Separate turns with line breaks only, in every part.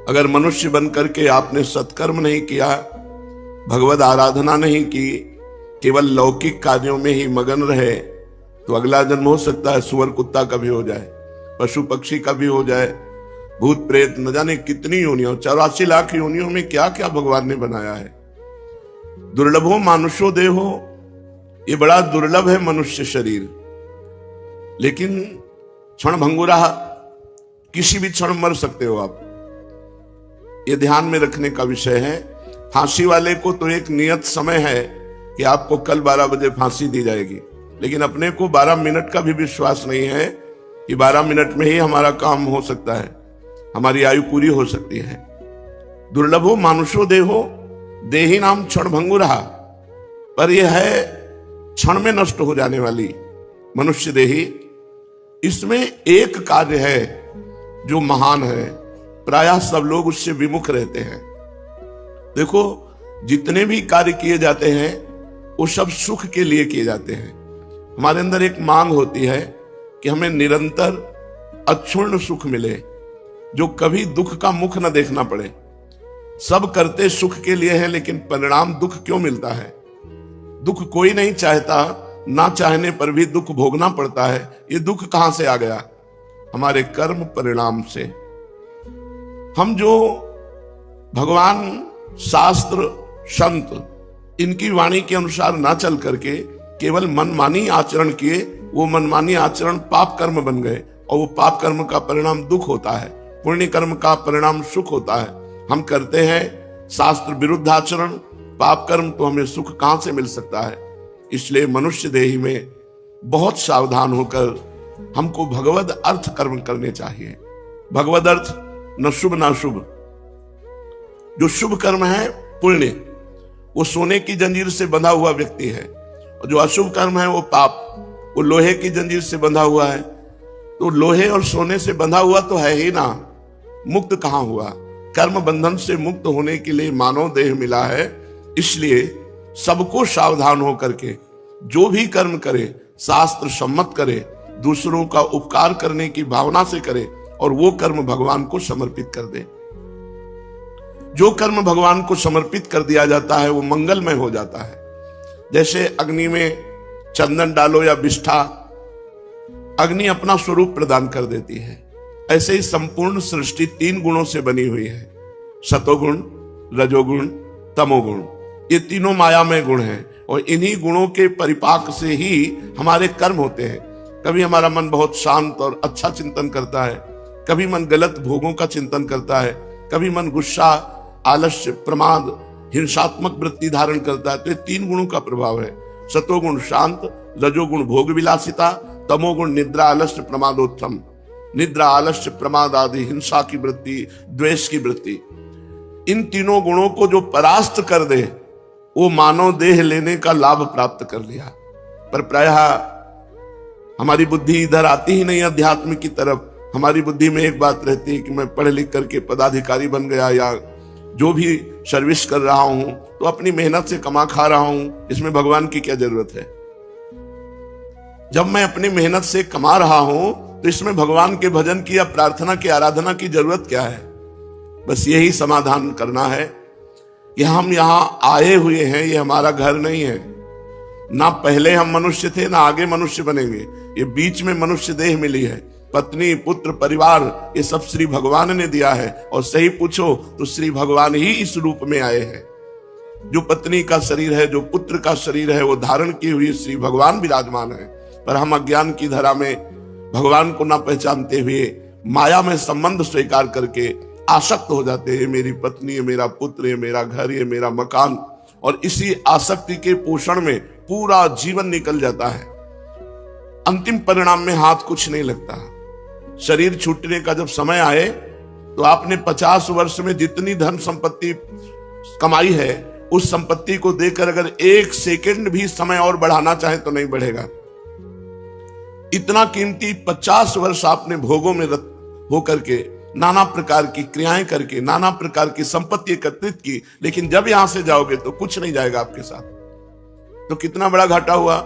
अगर मनुष्य बन करके आपने सत्कर्म नहीं किया, भगवद आराधना नहीं की, केवल लौकिक कार्यों में ही मगन रहे, तो अगला जन्म हो सकता है सुअर कुत्ता का भी हो जाए, पशु पक्षी का भी हो जाए, भूत प्रेत, न जाने कितनी योनियों, 84 लाख योनियों में क्या क्या भगवान ने बनाया है। दुर्लभो मानुषो देहो, ये बड़ा दुर्लभ है मनुष्य शरीर, लेकिन क्षण भंगुरा, किसी भी क्षण मर सकते हो आप, ये ध्यान में रखने का विषय है। फांसी वाले को तो एक नियत समय है कि आपको कल 12 बजे फांसी दी जाएगी, लेकिन अपने को 12 मिनट का भी विश्वास नहीं है कि 12 मिनट में ही हमारा काम हो सकता है, हमारी आयु पूरी हो सकती है। दुर्लभो मानुषो देहो, देही नाम क्षण भंगुरा, पर यह है क्षण में नष्ट हो जाने वाली मनुष्य देही। इसमें एक कार्य है जो महान है, प्रायः सब लोग उससे विमुख रहते हैं। देखो, जितने भी कार्य किए जाते हैं वो सब सुख के लिए किए जाते हैं। हमारे अंदर एक मांग होती है कि हमें निरंतर अक्षुण्ण सुख मिले, जो कभी दुख का मुख न देखना पड़े। सब करते सुख के लिए है, लेकिन परिणाम दुख क्यों मिलता है? दुख कोई नहीं चाहता, ना चाहने पर भी दुख भोगना पड़ता है। ये दुख कहां से आ गया? हमारे कर्म परिणाम से। हम जो भगवान, शास्त्र, संत इनकी वाणी के अनुसार ना चल करके केवल मनमानी आचरण किए, वो मनमानी आचरण पाप कर्म बन गए, और वो पाप कर्म का परिणाम दुख होता है, पुण्य कर्म का परिणाम सुख होता है। हम करते हैं शास्त्र विरुद्ध आचरण, पाप कर्म, तो हमें सुख कहां से मिल सकता है? इसलिए मनुष्य देही में बहुत सावधान होकर हमको भगवद अर्थ कर्म करने चाहिए। भगवद अर्थ न शुभ ना शुभ। जो शुभ कर्म है पुण्य, वो सोने की जंजीर से बंधा हुआ व्यक्ति है, और जो अशुभ कर्म है वो पाप, वो लोहे की जंजीर से बंधा हुआ है। तो लोहे और सोने से बंधा हुआ तो है ही ना, मुक्त कहां हुआ? कर्म बंधन से मुक्त होने के लिए मानव देह मिला है। इसलिए सबको सावधान होकर के जो भी कर्म करे शास्त्र सम्मत करे, दूसरों का उपकार करने की भावना से करे, और वो कर्म भगवान को समर्पित कर दे। जो कर्म भगवान को समर्पित कर दिया जाता है वो मंगलमय हो जाता है। जैसे अग्नि में चंदन डालो या विष्ठा, अग्नि अपना स्वरूप प्रदान कर देती है। ऐसे ही संपूर्ण सृष्टि 3 गुणों से बनी हुई है, सतोगुण, रजोगुण, तमोगुण। ये तीनों मायामय गुण हैं, और इन्हीं गुणों के परिपाक से ही हमारे कर्म होते हैं। कभी हमारा मन बहुत शांत और अच्छा चिंतन करता है, कभी मन गलत भोगों का चिंतन करता है, कभी मन गुस्सा, आलस्य, प्रमाद, हिंसात्मक वृत्ति धारण करता है। तो ये 3 गुणों का प्रभाव है। सतोगुण शांत, रजोगुण भोग विलासिता, तमोगुण निद्रा, आलस्य, प्रमादोत्थम। निद्रा, आलस्य, प्रमाद आदि हिंसा की वृत्ति, द्वेष की वृत्ति, इन तीनों गुणों को जो परास्त कर दे, वो मानव देह लेने का लाभ प्राप्त कर लिया। पर प्रायः हमारी बुद्धि इधर आती ही नहीं अध्यात्म की तरफ। हमारी बुद्धि में एक बात रहती है कि मैं पढ़ लिख करके पदाधिकारी बन गया, या जो भी सर्विस कर रहा हूं तो अपनी मेहनत से कमा खा रहा हूं, इसमें भगवान की क्या जरूरत है? जब मैं अपनी मेहनत से कमा रहा हूं तो इसमें भगवान के भजन की या प्रार्थना की, आराधना की जरूरत क्या है? बस यही समाधान करना है कि हम यहां आए हुए हैं, ये हमारा घर नहीं है। ना पहले हम मनुष्य थे, ना आगे मनुष्य बनेंगे। ये बीच में मनुष्य देह मिली है। पत्नी, पुत्र, परिवार, ये सब श्री भगवान ने दिया है। और सही पूछो तो श्री भगवान ही इस रूप में आए हैं। जो पत्नी का शरीर है, जो पुत्र का शरीर है, वो धारण की हुई श्री भगवान विराजमान है। पर हम अज्ञान की धारा में भगवान को ना पहचानते हुए माया में संबंध स्वीकार करके आसक्त हो जाते हैं। मेरी पत्नी है, मेरा पुत्र है, मेरा घर है, मेरा मकान, और इसी आसक्ति के पोषण में पूरा जीवन निकल जाता है। अंतिम परिणाम में हाथ कुछ नहीं लगता। शरीर छूटने का जब समय आए तो आपने 50 वर्ष में जितनी धन संपत्ति कमाई है, उस संपत्ति को देकर अगर 1 सेकंड भी समय और बढ़ाना चाहे तो नहीं बढ़ेगा। इतना कीमती 50 वर्ष आपने भोगों में रत होकर के, नाना प्रकार की क्रियाएं करके, नाना प्रकार की संपत्ति एकत्रित की, लेकिन जब यहां से जाओगे तो कुछ नहीं जाएगा आपके साथ। तो कितना बड़ा घाटा हुआ।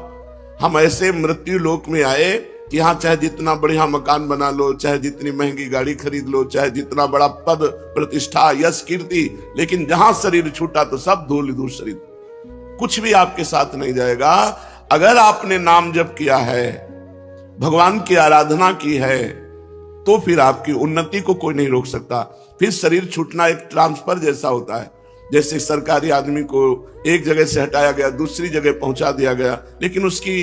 हम ऐसे मृत्यु लोक में आए कि यहाँ चाहे जितना बढ़िया मकान बना लो, चाहे जितनी महंगी गाड़ी खरीद लो, चाहे जितना बड़ा पद प्रतिष्ठा यश कीर्ति, लेकिन जहां शरीर छूटा तो सब धूल धूल शरीर, कुछ भी आपके साथ नहीं जाएगा। अगर आपने नाम जप किया है, भगवान की आराधना की है, तो फिर आपकी उन्नति को कोई नहीं रोक सकता। फिर शरीर छूटना एक ट्रांसफर जैसा होता है, जैसे सरकारी आदमी को एक जगह से हटाया गया, दूसरी जगह पहुंचा दिया गया, लेकिन उसकी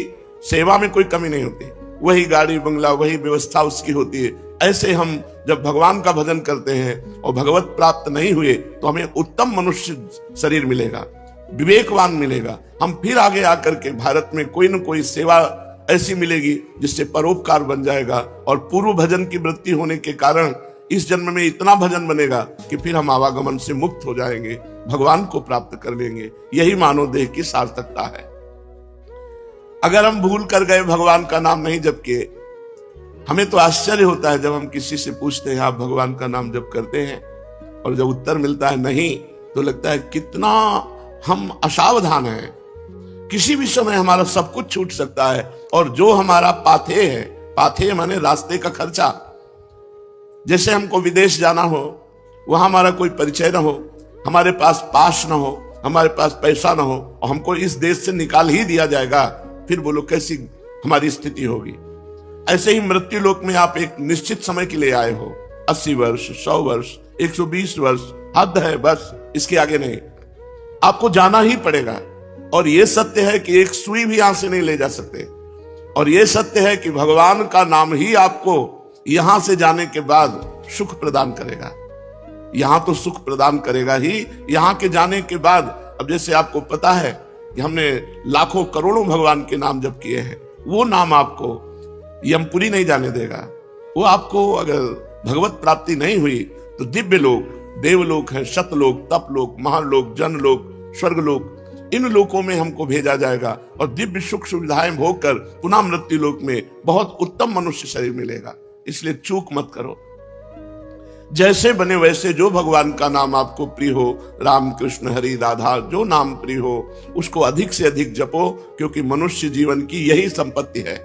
सेवा में कोई कमी नहीं होती, वही गाड़ी बंगला वही व्यवस्था उसकी होती है। ऐसे हम जब भगवान का भजन करते हैं और भगवत प्राप्त नहीं हुए तो हमें उत्तम मनुष्य शरीर मिलेगा, विवेकवान मिलेगा। हम फिर आगे आकर के भारत में कोई न कोई सेवा ऐसी मिलेगी जिससे परोपकार बन जाएगा, और पूर्व भजन की वृत्ति होने के कारण इस जन्म में इतना भजन बनेगा कि फिर हम आवागमन से मुक्त हो जाएंगे, भगवान को प्राप्त कर लेंगे। यही मानव देह की सार्थकता है। अगर हम भूल कर गए, भगवान का नाम नहीं जप किए, हमें तो आश्चर्य होता है जब हम किसी से पूछते हैं आप भगवान का नाम जप करते हैं, और जब उत्तर मिलता है नहीं, तो लगता है कितना हम असावधान हैं। किसी भी समय हमारा सब कुछ छूट सकता है, और जो हमारा पाथेय है, पाथेय माने रास्ते का खर्चा, जैसे हमको विदेश जाना हो, वहां हमारा कोई परिचय ना हो, हमारे पास पास ना हो, हमारे पास पैसा ना हो, और हमको इस देश से निकाल ही दिया जाएगा, फिर बोलो कैसी हमारी स्थिति होगी। ऐसे ही मृत्यु लोक में आप एक निश्चित समय के लिए आए हो, 80 वर्ष, 100 वर्ष, 120 वर्ष, हद है बस, इसके आगे नहीं। आपको जाना ही पड़ेगा, और यह सत्य है कि एक सुई भी यहां से नहीं ले जा सकते, और यह सत्य है कि भगवान का नाम ही आपको यहां से जाने के बाद सुख प्रदान करेगा। यहां तो सुख प्रदान करेगा ही, यहां के जाने के बाद। अब जैसे आपको पता है कि हमने लाखों करोड़ों भगवान के नाम जप किए हैं, वो नाम आपको यमपुरी नहीं जाने देगा। वो आपको अगर भगवत प्राप्ति नहीं हुई तो दिव्य लोक, देवलोक है, शतलोक, तपलोक, महालोक, जनलोक, स्वर्गलोक, इन लोकों में हमको भेजा जाएगा, और दिव्य सुख सुविधाएं भोगकर पुनः मृत्यु लोक में बहुत उत्तम मनुष्य शरीर मिलेगा। इसलिए चूक मत करो। जैसे बने वैसे, जो भगवान का नाम आपको प्रिय हो, राम कृष्ण हरि राधा, जो नाम प्रिय हो उसको अधिक से अधिक जपो, क्योंकि मनुष्य जीवन की यही संपत्ति है।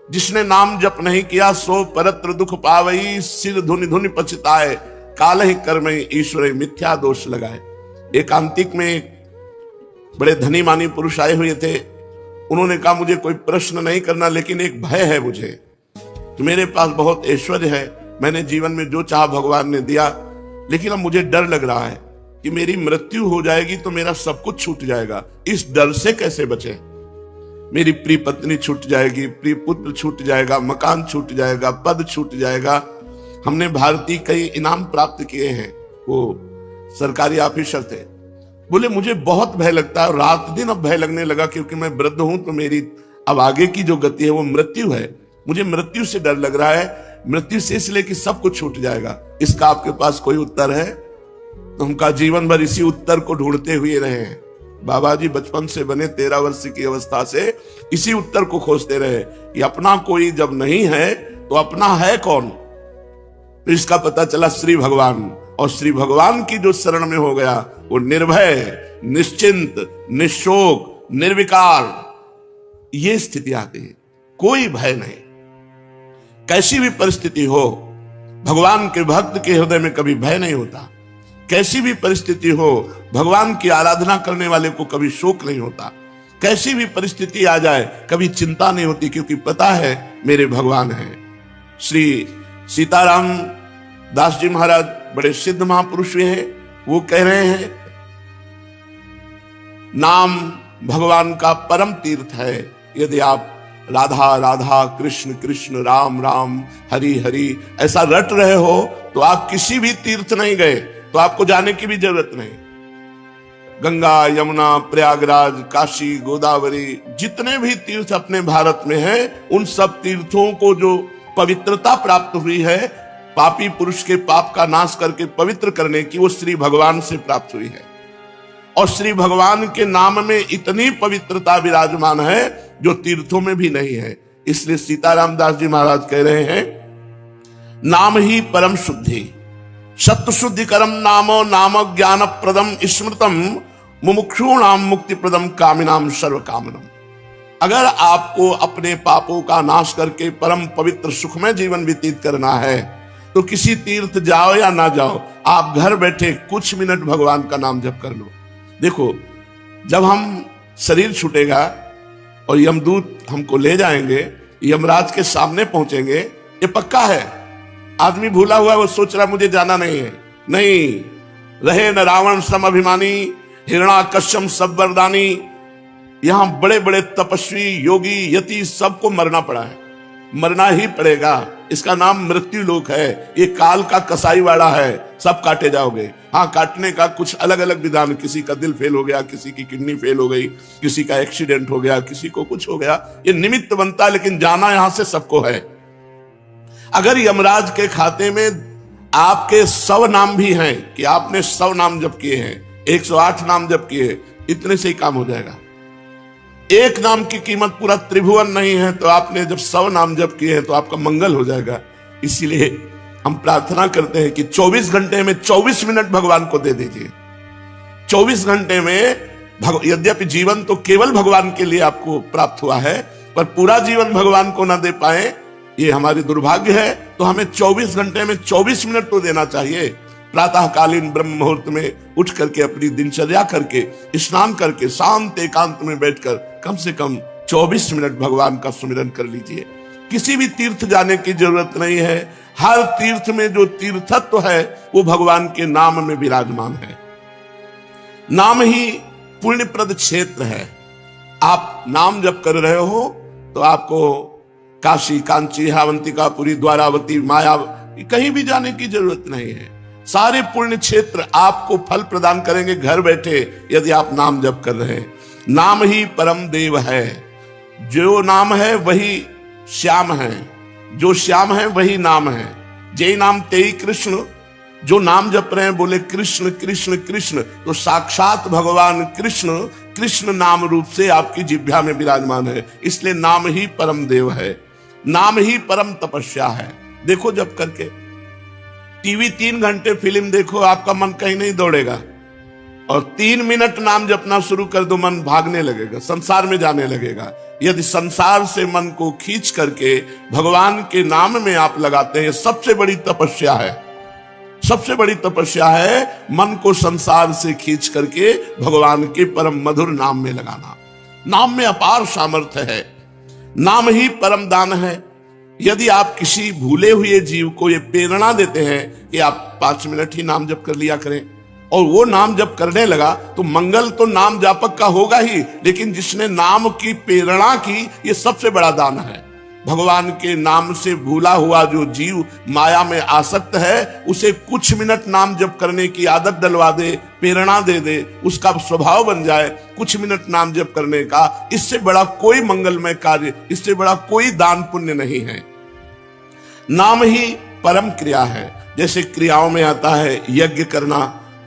जिसने नाम जप नहीं किया सो परत्र दुख पावई, सिर धुनि धुनि पछताए, काल ही कर्म ईश्वर मिथ्या दोष लगाए। एकांतिक में एक बड़े धनी मानी पुरुष आए हुए थे। उन्होंने कहा मुझे कोई प्रश्न नहीं करना, लेकिन एक भय है मुझे, तो मेरे पास बहुत ऐश्वर्य है, मैंने जीवन में जो चाहा भगवान ने दिया, लेकिन अब मुझे डर लग रहा है कि मेरी मृत्यु हो जाएगी तो मेरा सब कुछ छूट जाएगा। इस डर से कैसे बचे? मेरी प्रिय पत्नी छूट जाएगी, प्रिय पुत्र छूट जाएगा, मकान छूट जाएगा, पद छूट जाएगा। हमने भारतीय कई इनाम प्राप्त किए हैं, वो सरकारी ऑफिसर थे। बोले मुझे बहुत भय लगता है, रात दिन अब भय लगने लगा, क्योंकि मैं वृद्ध हूं, तो मेरी अब आगे की जो गति है वो मृत्यु है। मुझे मृत्यु से डर लग रहा है, मृत्यु से इसलिए कि सब कुछ छूट जाएगा। इसका आपके पास कोई उत्तर है? तो हम कहा जीवन भर इसी उत्तर को ढूंढते हुए रहे हैं। बाबा जी बचपन से बने 13 वर्ष की अवस्था से इसी उत्तर को खोजते रहे कि अपना कोई जब नहीं है तो अपना है कौन? तो इसका पता चला श्री भगवान, और श्री भगवान की जो शरण में हो गया वो निर्भय, निश्चिंत, निशोक, निर्विकार, ये स्थिति आती है। कोई भय नहीं, कैसी भी परिस्थिति हो, भगवान के भक्त के हृदय में कभी भय नहीं होता। कैसी भी परिस्थिति हो, भगवान की आराधना करने वाले को कभी शोक नहीं होता। कैसी भी परिस्थिति आ जाए कभी चिंता नहीं होती, क्योंकि पता है मेरे भगवान हैं। श्री सीताराम दास जी महाराज बड़े सिद्ध महापुरुष हैं। वो कह रहे हैं नाम भगवान का परम तीर्थ है। यदि आप राधा राधा, कृष्ण कृष्ण, राम राम, हरि हरि ऐसा रट रहे हो तो आप किसी भी तीर्थ नहीं गए, तो आपको जाने की भी जरूरत नहीं। गंगा, यमुना, प्रयागराज, काशी, गोदावरी, जितने भी तीर्थ अपने भारत में हैं, उन सब तीर्थों को जो पवित्रता प्राप्त हुई है, पापी पुरुष के पाप का नाश करके पवित्र करने की, वो श्री भगवान से प्राप्त हुई है। और श्री भगवान के नाम में इतनी पवित्रता विराजमान है जो तीर्थों में भी नहीं है। इसलिए सीताराम दास जी महाराज कह रहे हैं नाम ही परम शुद्धि, सत्य शुद्धि करम नामो, नाम ज्ञान प्रदम स्मृतम, मुमुक्षूणाम मुक्ति प्रदम, कामिनाम सर्व कामनम। अगर आपको अपने पापों का नाश करके परम पवित्र सुखमय जीवन व्यतीत करना है तो किसी तीर्थ जाओ या ना जाओ, आप घर बैठे कुछ मिनट भगवान का नाम जप कर लो। देखो, जब हम शरीर छूटेगा और यमदूत हमको ले जाएंगे, यमराज के सामने पहुंचेंगे, ये पक्का है। आदमी भूला हुआ, वो सोच रहा मुझे जाना नहीं है। नहीं, रहे न रावण सम अभिमानी, हिरणाकश्यप सब वरदानी। यहां बड़े बड़े तपस्वी, योगी, यति सबको मरना पड़ा है, मरना ही पड़ेगा। इसका नाम मृत्यु लोक है। ये काल का कसाई वाला है, सब काटे जाओगे। हाँ, काटने का कुछ अलग अलग विधान, किसी का दिल फेल हो गया, किसी की किडनी फेल हो गई, किसी का एक्सीडेंट हो गया, किसी को कुछ हो गया, ये निमित्त बनता है, लेकिन जाना यहां से सबको है। अगर यमराज के खाते में आपके 100 नाम भी हैं कि आपने 100 नाम जप किए हैं, 108 नाम जप किए, इतने से ही काम हो जाएगा। एक नाम की कीमत पूरा त्रिभुवन नहीं है, तो आपने जब 100 नाम जप किए हैं तो आपका मंगल हो जाएगा। इसीलिए हम प्रार्थना करते हैं कि 24 घंटे में 24 मिनट भगवान को दे दीजिए। 24 घंटे में यद्यपि जीवन तो केवल भगवान के लिए आपको प्राप्त हुआ है, पर पूरा जीवन भगवान को ना दे पाए, ये हमारी दुर्भाग्य है। तो हमें 24 घंटे में 24 मिनट तो देना चाहिए। प्रातःकालीन ब्रह्म मुहूर्त में उठ करके अपनी दिनचर्या करके, स्नान करके, शांत एकांत में बैठकर कम से कम 24 मिनट भगवान का सुमिरन कर लीजिए। किसी भी तीर्थ जाने की जरूरत नहीं है। हर तीर्थ में जो तीर्थत्व है वो भगवान के नाम में विराजमान है। नाम ही पुण्यप्रद क्षेत्र है। आप नाम जप कर रहे हो तो आपको काशी, कांची, हावंतिका, पुरी, द्वारावती, माया, कहीं भी जाने की जरूरत नहीं है। सारे पुण्य क्षेत्र आपको फल प्रदान करेंगे घर बैठे, यदि आप नाम जप कर रहे हैं। नाम ही परम देव है। जो नाम है वही श्याम है, जो श्याम है वही नाम है। जय नाम तेई कृष्ण। जो नाम जप रहे हैं बोले कृष्ण कृष्ण कृष्ण, तो साक्षात भगवान कृष्ण कृष्ण नाम रूप से आपकी जिह्वा में विराजमान है। इसलिए नाम ही परम देव है, नाम ही परम तपस्या है। देखो, जप करके टीवी 3 घंटे फिल्म देखो, आपका मन कहीं नहीं दौड़ेगा, और 3 मिनट नाम जपना शुरू कर दो, मन भागने लगेगा, संसार में जाने लगेगा। यदि संसार से मन को खींच करके भगवान के नाम में आप लगाते हैं, सबसे बड़ी तपस्या है। सबसे बड़ी तपस्या है मन को संसार से खींच करके भगवान के परम मधुर नाम में लगाना। नाम में अपार सामर्थ्य है। नाम ही परम दान है। यदि आप किसी भूले हुए जीव को ये प्रेरणा देते हैं कि आप 5 मिनट ही नाम जप कर लिया करें, और वो नाम जप करने लगा, तो मंगल तो नाम जापक का होगा ही, लेकिन जिसने नाम की प्रेरणा की, ये सबसे बड़ा दान है। भगवान के नाम से भूला हुआ जो जीव माया में आसक्त है, उसे कुछ मिनट नाम जप करने की आदत डलवा दे, प्रेरणा दे दे, उसका स्वभाव बन जाए कुछ मिनट नाम जप करने का। इससे बड़ा कोई मंगलमय कार्य, इससे बड़ा कोई दान पुण्य नहीं है। नाम ही परम क्रिया है। जैसे क्रियाओं में आता है यज्ञ करना,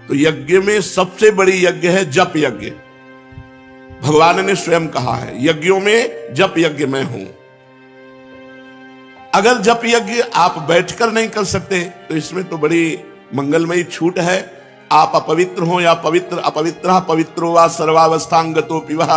तो यज्ञ में सबसे बड़ी यज्ञ है जप यज्ञ। भगवान ने स्वयं कहा है, यज्ञों में जप यज्ञ मैं हूं। अगर जप यज्ञ आप बैठकर नहीं कर सकते, तो इसमें तो बड़ी मंगलमयी छूट है। आप अपवित्र हो या पवित्र, अपवित्र पवित्रो वा सर्वावस्थांगतो पिवः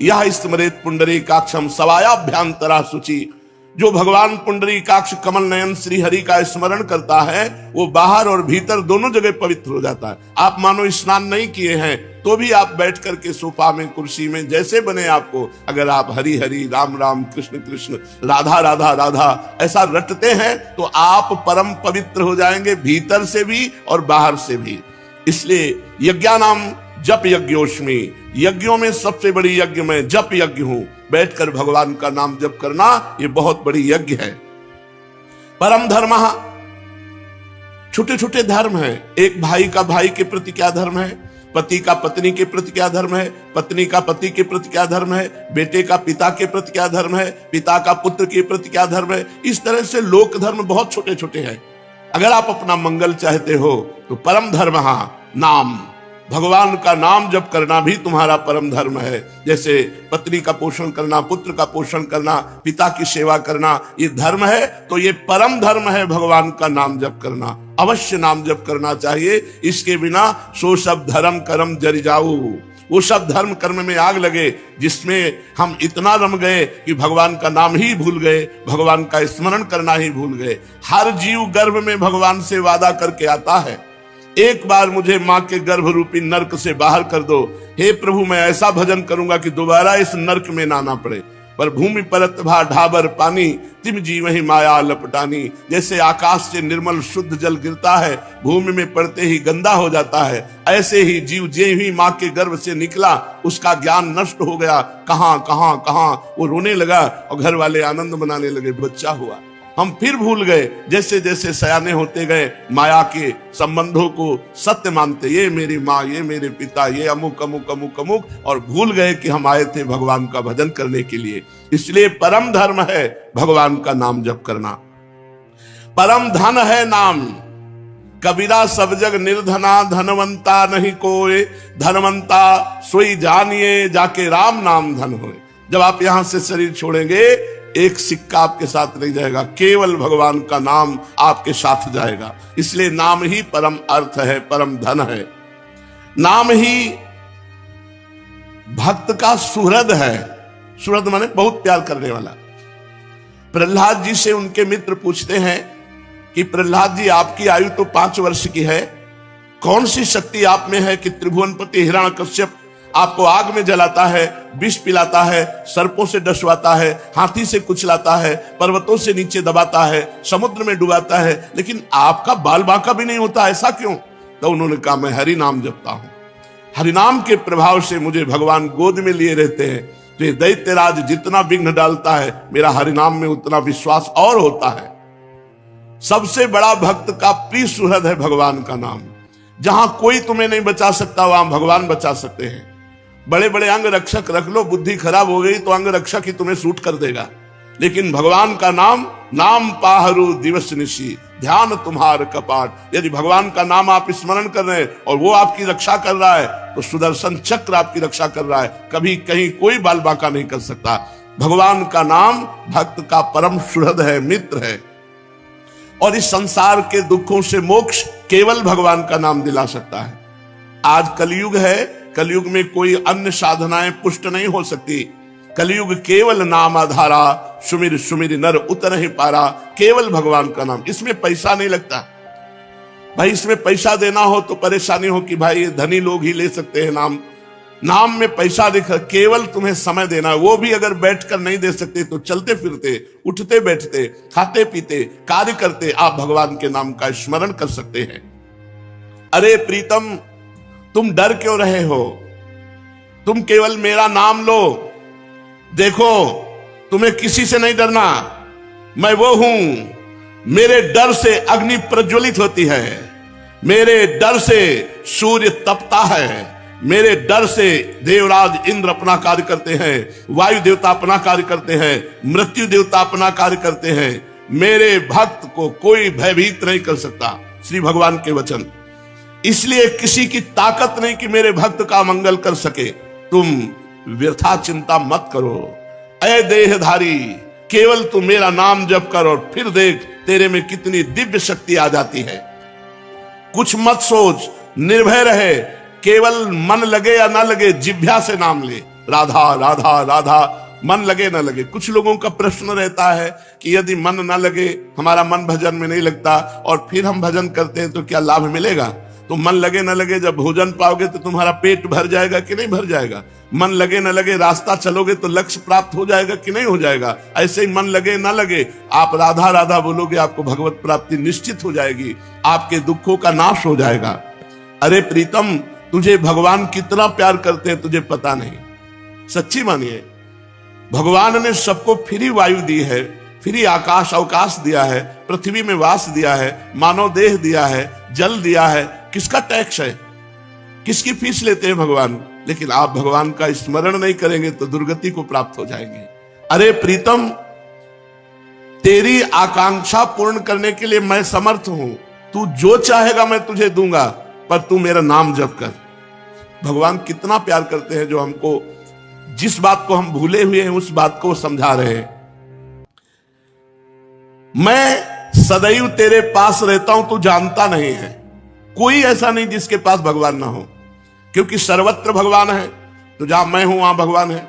यह स्मरेत पुंडरीकाक्षम सवायाभ्यांतरा शुचि। जो भगवान पुंडरीकाक्ष कमल नयन श्री हरि का स्मरण करता है, वो बाहर और भीतर दोनों जगह पवित्र हो जाता है। आप मानो स्नान नहीं किए हैं तो भी आप बैठ करके सोफा में, कुर्सी में, जैसे बने आपको, अगर आप हरि हरि, राम राम, कृष्ण कृष्ण, राधा राधा राधा ऐसा रटते हैं, तो आप परम पवित्र हो जाएंगे, भीतर से भी और बाहर से भी। इसलिए यज्ञानाम जप यज्ञोष्मी, यज्ञों में सबसे बड़ी यज्ञ मैं जप यज्ञ हूं। बैठकर भगवान का नाम जप करना ये बहुत बड़ी यज्ञ है। परम धर्म, छोटे छोटे धर्म हैं। एक भाई का भाई के प्रति क्या धर्म है, पति का पत्नी के प्रति क्या धर्म है, पत्नी का पति के प्रति क्या धर्म है, बेटे का पिता के प्रति क्या धर्म है, पिता का पुत्र के प्रति क्या धर्म है। इस तरह से लोक धर्म बहुत छोटे छोटे हैं। अगर आप अपना मंगल चाहते हो तो परम धर्म नाम, भगवान का नाम जप करना भी तुम्हारा परम धर्म है। जैसे पत्नी का पोषण करना, पुत्र का पोषण करना, पिता की सेवा करना, ये धर्म है, तो ये परम धर्म है भगवान का नाम जप करना। अवश्य नाम जप करना चाहिए। इसके बिना सो सब धर्म कर्म जरि जाऊ, वो सब धर्म कर्म में आग लगे जिसमें हम इतना रम गए कि भगवान का नाम ही भूल गए, भगवान का स्मरण करना ही भूल गए। हर जीव गर्भ में भगवान से वादा करके आता है, एक बार मुझे मां के गर्भ रूपी नरक से बाहर कर दो, हे प्रभु मैं ऐसा भजन करूंगा कि दोबारा इस नरक में ना आना पड़े। पर भूमि परत भा ढाबर पानी, तिम जीव ही माया लपटानी। जैसे आकाश से निर्मल शुद्ध जल गिरता है, भूमि में पड़ते ही गंदा हो जाता है, ऐसे ही जीव जे ही माँ के गर्भ से निकला उसका ज्ञान नष्ट हो गया। कहां कहां कहां वो रोने लगा और घर वाले आनंद मनाने लगे, बच्चा हुआ। हम फिर भूल गए, जैसे जैसे सयाने होते गए माया के संबंधों को सत्य मानते, ये मेरी माँ, ये मेरे पिता, ये अमुक अमुक अमुक अमुक, और भूल गए कि हम आए थे भगवान का भजन करने के लिए। इसलिए परम धर्म है भगवान का नाम जप करना, परम धन है नाम। कबीरा सब जग निर्धना, धनवंता नहीं कोई, धनवंता सोई जानिए, जाके राम नाम धन होए। जब आप यहां से शरीर छोड़ेंगे एक सिक्का आपके साथ नहीं जाएगा, केवल भगवान का नाम आपके साथ जाएगा। इसलिए नाम ही परम अर्थ है, परम धन है। नाम ही भक्त का सुहृद है। सुहृद माने बहुत प्यार करने वाला। प्रहलाद जी से उनके मित्र पूछते हैं कि प्रहलाद जी आपकी आयु तो 5 वर्ष की है, कौन सी शक्ति आप में है कि त्रिभुवनपति हिरण्यकश्यप आपको आग में जलाता है, विष पिलाता है, सर्पों से डसवाता है, हाथी से कुचलाता है, पर्वतों से नीचे दबाता है, समुद्र में डुबाता है, लेकिन आपका बाल बांका भी नहीं होता, ऐसा क्यों? तो उन्होंने कहा मैं हरि नाम जपता हूं, हरिनाम के प्रभाव से मुझे भगवान गोद में लिए रहते हैं। तो ये दैत्यराज जितना विघ्न डालता है, मेरा हरिनाम में उतना विश्वास और होता है। सबसे बड़ा भक्त का प्रिय सुहृद है भगवान का नाम। जहां कोई तुम्हें नहीं बचा सकता वहां भगवान बचा सकते हैं। बड़े बड़े अंग रक्षक रख लो, बुद्धि खराब हो गई तो अंग रक्षक ही तुम्हें सूट कर देगा, लेकिन भगवान का नाम, नाम पाहरू दिवस निशी, ध्यान तुम्हार कपाट। यदि भगवान का नाम आप स्मरण कर रहे हैं और वो आपकी रक्षा कर रहा है तो सुदर्शन चक्र आपकी रक्षा कर रहा है, कभी कहीं कोई बाल बांका नहीं कर सकता। भगवान का नाम भक्त का परम सुहृद है, मित्र है, और इस संसार के दुखों से मोक्ष केवल भगवान का नाम दिला सकता है। आज कलयुग है, कलयुग में कोई अन्य साधनाएं पुष्ट नहीं हो सकती। कलयुग केवल नाम आधारा, सुमिर सुमिर नर उतर ही पारा। केवल भगवान का नाम, इसमें पैसा नहीं लगता भाई। इसमें पैसा देना हो तो परेशानी हो कि भाई ये धनी लोग ही ले सकते हैं नाम। नाम में पैसा दिखा, केवल तुम्हें समय देना, वो भी अगर बैठकर नहीं दे सकते तो चलते फिरते, उठते बैठते, खाते पीते, कार्य करते आप भगवान के नाम का स्मरण कर सकते हैं। अरे प्रीतम, तुम डर क्यों रहे हो? तुम केवल मेरा नाम लो। देखो, तुम्हें किसी से नहीं डरना, मैं वो हूं। मेरे डर से अग्नि प्रज्वलित होती है, मेरे डर से सूर्य तपता है, मेरे डर से देवराज इंद्र अपना कार्य करते हैं, वायु देवता अपना कार्य करते हैं, मृत्यु देवता अपना कार्य करते हैं। मेरे भक्त को कोई भयभीत नहीं कर सकता, श्री भगवान के वचन। इसलिए किसी की ताकत नहीं कि मेरे भक्त का मंगल कर सके। तुम व्यर्था चिंता मत करो, ऐ देहधारी, केवल तू मेरा नाम जप कर और फिर देख तेरे में कितनी दिव्य शक्ति आ जाती है। कुछ मत सोच, निर्भय रहे, केवल मन लगे या ना लगे जिह्वा से नाम ले, राधा राधा राधा, मन लगे ना लगे। कुछ लोगों का प्रश्न रहता है कि यदि मन ना लगे, हमारा मन भजन में नहीं लगता और फिर हम भजन करते हैं तो क्या लाभ मिलेगा? तो मन लगे ना लगे, जब भोजन पाओगे तो तुम्हारा पेट भर जाएगा कि नहीं भर जाएगा? मन लगे ना लगे, रास्ता चलोगे तो लक्ष्य प्राप्त हो जाएगा कि नहीं हो जाएगा? ऐसे ही मन लगे ना लगे, आप राधा राधा बोलोगे, आपको भगवत प्राप्ति निश्चित हो जाएगी, आपके दुखों का नाश हो जाएगा। अरे प्रीतम, तुझे भगवान कितना प्यार करते हैं तुझे पता नहीं। सच्ची मानिए, भगवान ने सबको फ्री वायु दी है, फ्री आकाश अवकाश दिया है, पृथ्वी में वास दिया है, मानव देह दिया है, जल दिया है। किसका टैक्स है? किसकी फीस लेते हैं भगवान? लेकिन आप भगवान का स्मरण नहीं करेंगे तो दुर्गति को प्राप्त हो जाएंगे। अरे प्रीतम, तेरी आकांक्षा पूर्ण करने के लिए मैं समर्थ हूं। तू जो चाहेगा मैं तुझे दूंगा, पर तू मेरा नाम जप कर। भगवान कितना प्यार करते हैं, जो हमको जिस बात को हम भूले हुए हैं उस बात को समझा रहे हैं। मैं सदैव तेरे पास रहता हूं, तू जानता नहीं है। कोई ऐसा नहीं जिसके पास भगवान ना हो, क्योंकि सर्वत्र भगवान है। तो जहां मैं हूं वहां भगवान है,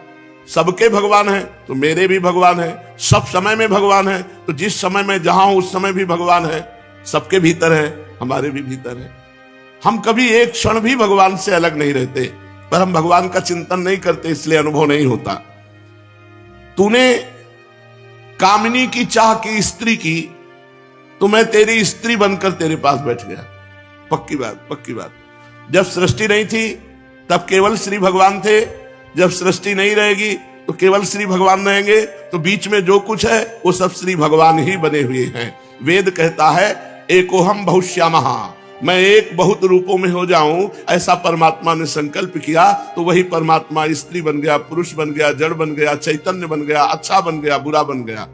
सबके भगवान है तो मेरे भी भगवान है, सब समय में भगवान है तो जिस समय में जहां हूं उस समय भी भगवान है, सबके भीतर है, हमारे भी भीतर है। हम कभी एक क्षण भी भगवान से अलग नहीं रहते, पर हम भगवान का चिंतन नहीं करते, इसलिए अनुभव नहीं होता। तूने कामिनी की चाह की स्त्री की तो मैं तेरी स्त्री बनकर तेरे पास बैठ गया। पक्की बात, पक्की बात। जब सृष्टि नहीं थी तब केवल श्री भगवान थे, जब सृष्टि नहीं रहेगी तो केवल श्री भगवान रहेंगे, तो बीच में जो कुछ है वो सब श्री भगवान ही बने हुए हैं। वेद कहता है एकोहम बहुश्यामः, मैं एक बहुत रूपों में हो जाऊं, ऐसा परमात्मा ने संकल्प किया तो वही परमात्मा स्त्री बन गया, पुरुष बन गया, जड़ बन गया, चैतन्य बन गया, अच्छा बन गया, बुरा बन गया।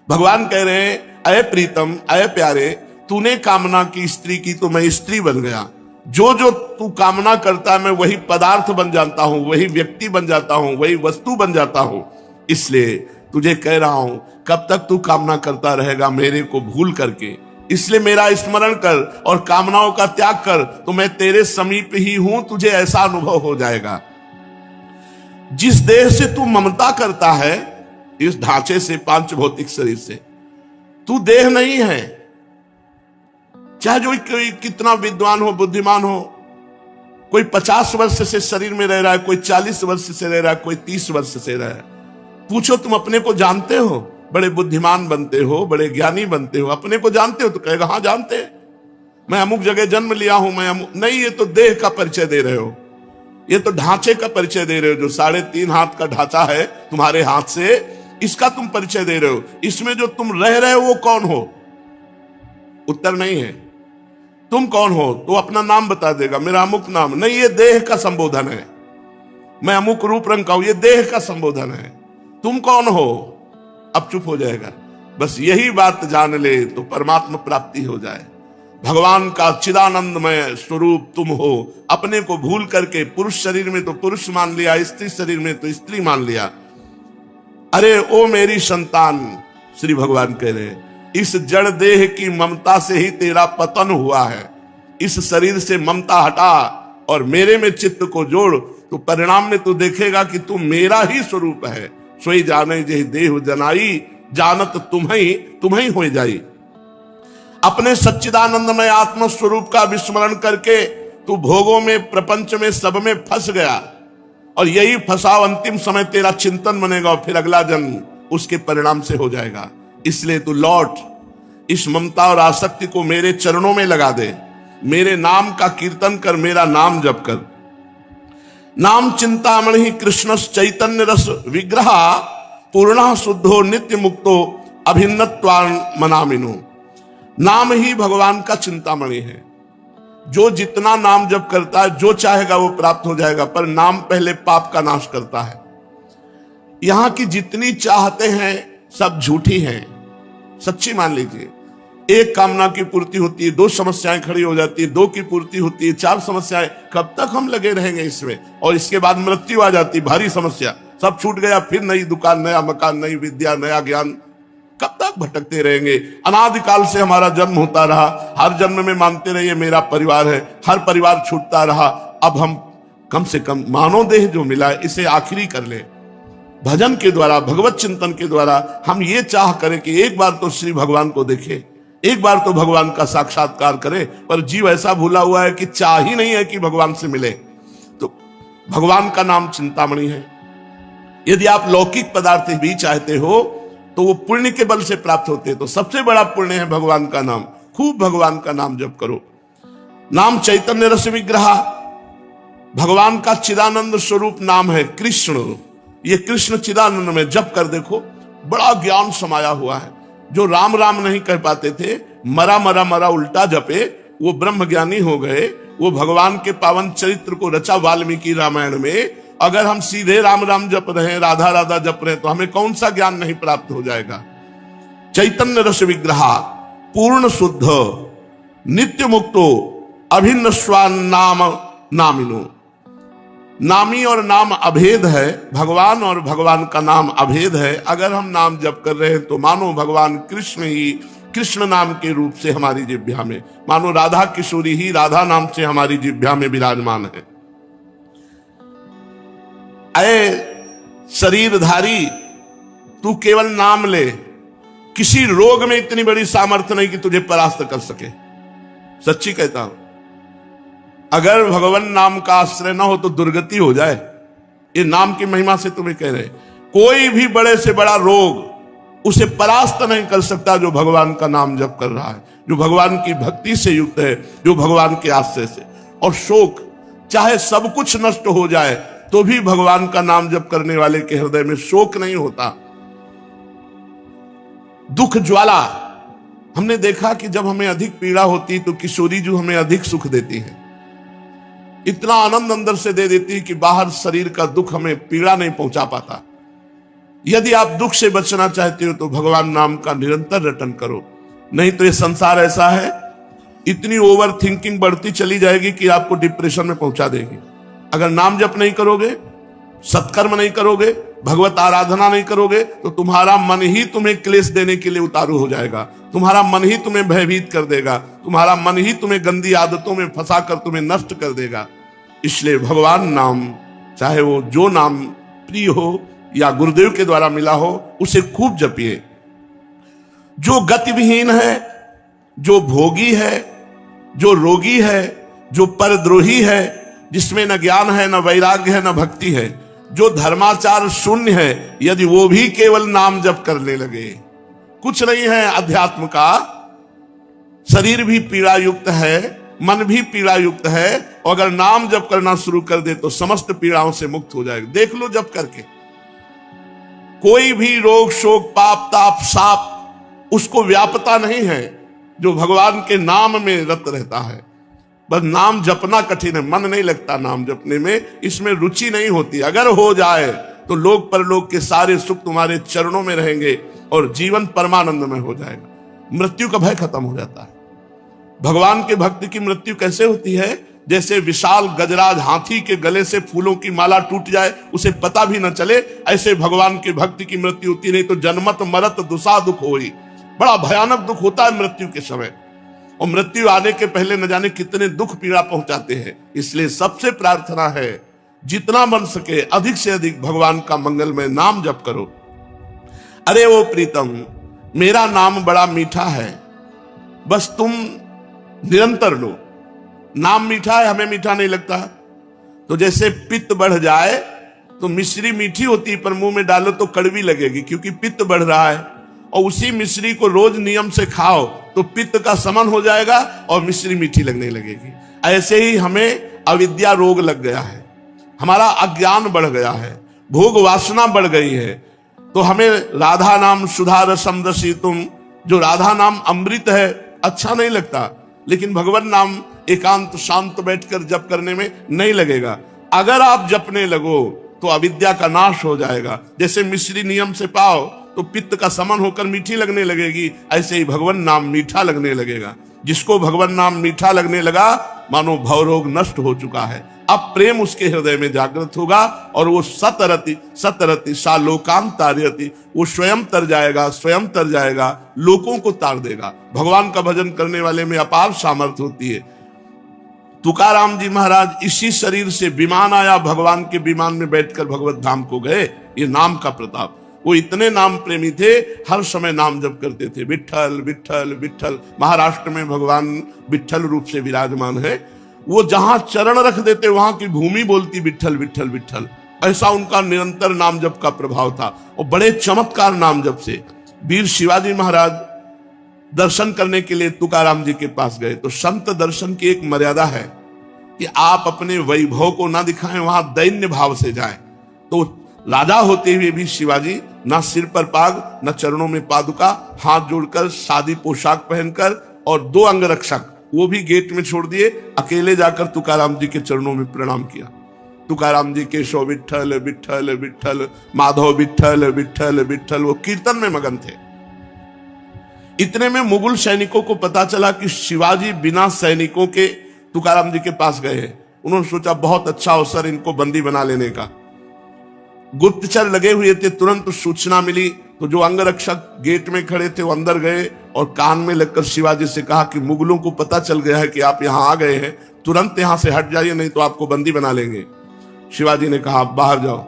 भगवान कह रहे हैं अय प्रीतम, अय प्यारे, तूने कामना की स्त्री की तो मैं स्त्री बन गया। जो जो तू कामना करता है मैं वही पदार्थ बन जाता हूं, वही व्यक्ति बन जाता हूं, वही वस्तु बन जाता हूं। इसलिए तुझे कह रहा हूं कब तक तू कामना करता रहेगा मेरे को भूल करके, इसलिए मेरा स्मरण कर और कामनाओं का त्याग कर, तो मैं तेरे समीप ही हूं, तुझे ऐसा अनुभव हो जाएगा। जिस देह से तू ममता करता है, इस ढांचे से, पांच भौतिक शरीर से, तू देह नहीं है। चाहे जो कोई कितना विद्वान हो, बुद्धिमान हो, कोई 50 वर्ष से शरीर में रह रहा है, कोई 40 वर्ष से रह रहा है, कोई 30 वर्ष से रह रहा है, पूछो तुम अपने को जानते हो? बड़े बुद्धिमान बनते हो, बड़े ज्ञानी बनते हो, अपने को जानते हो? तो कहेगा हाँ जानते हैं, मैं अमुक जगह जन्म लिया हूं, मैं अमुक। नहीं, ये तो देह का परिचय दे रहे हो, ये तो ढांचे का परिचय दे रहे हो। जो 3.5 हाथ का ढांचा है तुम्हारे हाथ से, इसका तुम परिचय दे रहे हो। इसमें जो तुम रह रहे हो वो कौन हो? उत्तर नहीं है। तुम कौन हो? तो अपना नाम बता देगा, मेरा अमुक नाम। नहीं, ये देह का संबोधन है। मैं अमुक रूप रंग का हूं, ये देह का संबोधन है। तुम कौन हो? अब चुप हो जाएगा। बस यही बात जान ले तो परमात्मा प्राप्ति हो जाए। भगवान का चिदानंदमय स्वरूप तुम हो। अपने को भूल करके पुरुष शरीर में तो पुरुष मान लिया, स्त्री शरीर में तो स्त्री मान लिया। अरे ओ मेरी संतान, श्री भगवान कह रहे हैं, इस जड़ देह की ममता से ही तेरा पतन हुआ है। इस शरीर से ममता हटा और मेरे में चित्त को जोड़, तो परिणाम में तू देखेगा कि तू मेरा ही स्वरूप है। सोई जाने जेहि देह जनाई, जानत तुम्हें हो जाई। अपने सच्चिदानंदमय आत्म स्वरूप का विस्मरण करके तू भोगों में, प्रपंच में, सब में फंस गया, और यही फंसाव अंतिम समय तेरा चिंतन बनेगा, और फिर अगला जन्म उसके परिणाम से हो जाएगा। इसलिए तू लौट, इस ममता और आसक्ति को मेरे चरणों में लगा दे, मेरे नाम का कीर्तन कर, मेरा नाम जप कर। नाम चिंतामणि कृष्ण चैतन्य रस विग्रह, पूर्ण शुद्धो नित्य मुक्तो अभिन्नत्वान् मनामिनो। नाम ही भगवान का चिंतामणि है। जो जितना नाम जप करता है, जो चाहेगा वो प्राप्त हो जाएगा, पर नाम पहले पाप का नाश करता है। यहां की जितनी चाहते हैं सब झूठी हैं, सच्ची मान लीजिए। एक कामना की पूर्ति होती है, 2 समस्याएं खड़ी हो जाती है, 2 की पूर्ति होती है, 4 समस्याएं। कब तक हम लगे रहेंगे इसमें? और इसके बाद मृत्यु आ जाती, भारी समस्या, सब छूट गया, फिर नई दुकान, नया मकान, नई विद्या, नया ज्ञान। कब तक भटकते रहेंगे? अनादिकाल से हमारा जन्म होता रहा, हर जन्म में मानते रहिए मेरा परिवार है, हर परिवार छूटता रहा। अब हम कम से कम मानव देह जो मिला है इसे आखिरी कर ले। भजन के द्वारा, भगवत चिंतन के द्वारा हम ये चाह करें कि एक बार तो श्री भगवान को देखें, एक बार तो भगवान का साक्षात्कार करें। पर जीव ऐसा भूला हुआ है कि चाह ही नहीं है कि भगवान से मिले। तो भगवान का नाम चिंतामणि है। यदि आप लौकिक पदार्थ भी चाहते हो तो वो पुण्य के बल से प्राप्त होते हैं। तो सबसे बड़ा पुण्य है भगवान का नाम। खूब भगवान का नाम जप करो। नाम चैतन्य रस विग्रह, भगवान का चिदानंद स्वरूप नाम है कृष्ण। ये कृष्ण चिदानंद में जप कर देखो, बड़ा ज्ञान समाया हुआ है। जो राम राम नहीं कह पाते थे, मरा मरा मरा उल्टा जपे, वो ब्रह्म ज्ञानी हो गए। वो भगवान के पावन चरित्र को रचा वाल्मीकि रामायण में। अगर हम सीधे राम राम जप रहे हैं, राधा राधा जप रहे हैं, तो हमें कौन सा ज्ञान नहीं प्राप्त हो जाएगा? चैतन्य रस विग्रह, पूर्ण शुद्ध, नित्य मुक्तो अभिन्न स्वान नाम नामिनो। नामी और नाम अभेद है, भगवान और भगवान का नाम अभेद है। अगर हम नाम जप कर रहे हैं तो मानो भगवान कृष्ण ही कृष्ण नाम के रूप से हमारी जिह्वा में, मानो राधा किशोरी ही राधा नाम से हमारी जिह्वा में विराजमान है। अये शरीरधारी, तू केवल नाम ले, किसी रोग में इतनी बड़ी सामर्थ्य नहीं कि तुझे परास्त कर सके। सच्ची कहता हूं, अगर भगवान नाम का आश्रय ना हो तो दुर्गति हो जाए। ये नाम की महिमा से तुम्हें कह रहे, कोई भी बड़े से बड़ा रोग उसे परास्त नहीं कर सकता जो भगवान का नाम जप कर रहा है, जो भगवान की भक्ति से युक्त है, जो भगवान के आश्रय से। और शोक, चाहे सब कुछ नष्ट हो जाए तो भी भगवान का नाम जप करने वाले के हृदय में शोक नहीं होता। दुख ज्वाला, हमने देखा कि जब हमें अधिक पीड़ा होती तो किशोरी जो हमें अधिक सुख देती है, इतना आनंद अंदर से दे देती है कि बाहर शरीर का दुख हमें पीड़ा नहीं पहुंचा पाता। यदि आप दुख से बचना चाहते हो तो भगवान नाम का निरंतर रटन करो, नहीं तो ये संसार ऐसा है, इतनी ओवर थिंकिंग बढ़ती चली जाएगी कि आपको डिप्रेशन में पहुंचा देगी। अगर नाम जप नहीं करोगे, सत्कर्म नहीं करोगे, भगवत आराधना नहीं करोगे तो तुम्हारा मन ही तुम्हें क्लेश देने के लिए उतारू हो जाएगा, तुम्हारा मन ही तुम्हें भयभीत कर देगा, तुम्हारा मन ही तुम्हें गंदी आदतों में फंसाकर तुम्हें नष्ट कर देगा। इसलिए भगवान नाम, चाहे वो जो नाम प्रिय हो या गुरुदेव के द्वारा मिला हो, उसे खूब जपिए। जो गतिविहीन है, जो भोगी है, जो रोगी है, जो परद्रोही है, जिसमें न ज्ञान है, न वैराग्य है, न भक्ति है, जो धर्माचार शून्य है, यदि वो भी केवल नाम जप करने लगे, कुछ नहीं है अध्यात्म का, शरीर भी पीड़ा युक्त है, मन भी पीड़ा युक्त है, और अगर नाम जप करना शुरू कर दे तो समस्त पीड़ाओं से मुक्त हो जाएगा। देख लो जप करके, कोई भी रोग शोक पाप ताप साप उसको व्यापता नहीं है जो भगवान के नाम में रत रहता है। बस नाम जपना कठिन है, मन नहीं लगता नाम जपने में, इसमें रुचि नहीं होती। अगर हो जाए तो लोक परलोक के सारे सुख तुम्हारे चरणों में रहेंगे और जीवन परमानंद में हो जाएगा। मृत्यु का भय खत्म हो जाता है। भगवान के भक्त की मृत्यु कैसे होती है? जैसे विशाल गजराज हाथी के गले से फूलों की माला टूट जाए, उसे पता भी न चले, ऐसे भगवान के भक्त की मृत्यु होती। नहीं तो जन्मत मरत दुसा दुख होई, बड़ा भयानक दुख होता है मृत्यु के समय, और मृत्यु आने के पहले न जाने कितने दुख पीड़ा पहुंचाते हैं। इसलिए सबसे प्रार्थना है, जितना बन सके अधिक से अधिक भगवान का मंगलमय नाम जप करो। अरे वो प्रीतम, मेरा नाम बड़ा मीठा है, बस तुम निरंतर लो। नाम मीठा है, हमें मीठा नहीं लगता। तो जैसे पित्त बढ़ जाए तो मिश्री मीठी होती है, पर मुंह में डालो तो कड़वी लगेगी क्योंकि पित्त बढ़ रहा है, और उसी मिश्री को रोज नियम से खाओ तो पित्त का शमन हो जाएगा और मिश्री मीठी लगने लगेगी। ऐसे ही हमें अविद्या रोग लग गया है, हमारा अज्ञान बढ़ गया है, भोग वासना बढ़ गई है, तो हमें राधा नाम सुधा रसम रसी तुम, जो राधा नाम अमृत है, अच्छा नहीं लगता। लेकिन भगवान नाम एकांत शांत बैठकर जप करने में नहीं लगेगा। अगर आप जपने लगो तो अविद्या का नाश हो जाएगा। जैसे मिश्री नियम से पाओ तो पित्त का समन होकर मीठी लगने लगेगी, ऐसे ही भगवान नाम मीठा लगने लगेगा। जिसको भगवान नाम मीठा लगने लगा, मानो भवरोग नष्ट हो चुका है। अब प्रेम उसके हृदय में जागृत होगा और वो सतरति सतरति सा लोकांत तारयति, वो स्वयं तर जाएगा, स्वयं तर जाएगा, लोगों को तार देगा। भगवान का भजन करने वाले में अपार सामर्थ्य होती है। तुकाराम जी महाराज इसी शरीर से विमान आया, भगवान के विमान में बैठकर भगवत धाम को गए। ये नाम का प्रताप। वो इतने नाम प्रेमी थे, हर समय नाम जप करते थे, विठ्ठल विठ्ठल विठ्ठल। महाराष्ट्र में भगवान विठ्ठल रूप से विराजमान है। वो जहां चरण रख देते वहां की भूमि बोलती विठ्ठल विठ्ठल विठ्ठल। ऐसा उनका निरंतर नाम जप का प्रभाव था, और बड़े चमत्कार नाम जप से। वीर शिवाजी महाराज दर्शन करने के लिए तुकाराम जी के पास गए, तो संत दर्शन की एक मर्यादा है कि आप अपने वैभव को ना दिखाएं, वहां दैन्य भाव से जाएं। तो राजा होते हुए भी शिवाजी ना सिर पर पाग, न चरणों में पादुका, हाथ जोड़कर सादी पोशाक पहनकर, और 2 अंगरक्षक वो भी गेट में छोड़ दिए, अकेले जाकर तुकाराम जी के चरणों में प्रणाम किया। तुकाराम जी केशव विठ्ठल विठ्ठल विठ्ठल, माधव विठ्ठल विठ्ठल विठ्ठल, वो कीर्तन में मगन थे। इतने में मुगल सैनिकों को पता चला कि शिवाजी बिना सैनिकों के तुकाराम जी के पास गए हैं। उन्होंने सोचा बहुत अच्छा अवसर इनको बंदी बना लेने का। गुप्तचर लगे हुए थे, तुरंत सूचना मिली तो जो अंगरक्षक गेट में खड़े थे वो अंदर गए और कान में लगकर शिवाजी से कहा कि मुगलों को पता चल गया है कि आप यहाँ आ गए हैं, तुरंत यहाँ से हट जाइए, नहीं तो आपको बंदी बना लेंगे। शिवाजी ने कहा बाहर जाओ।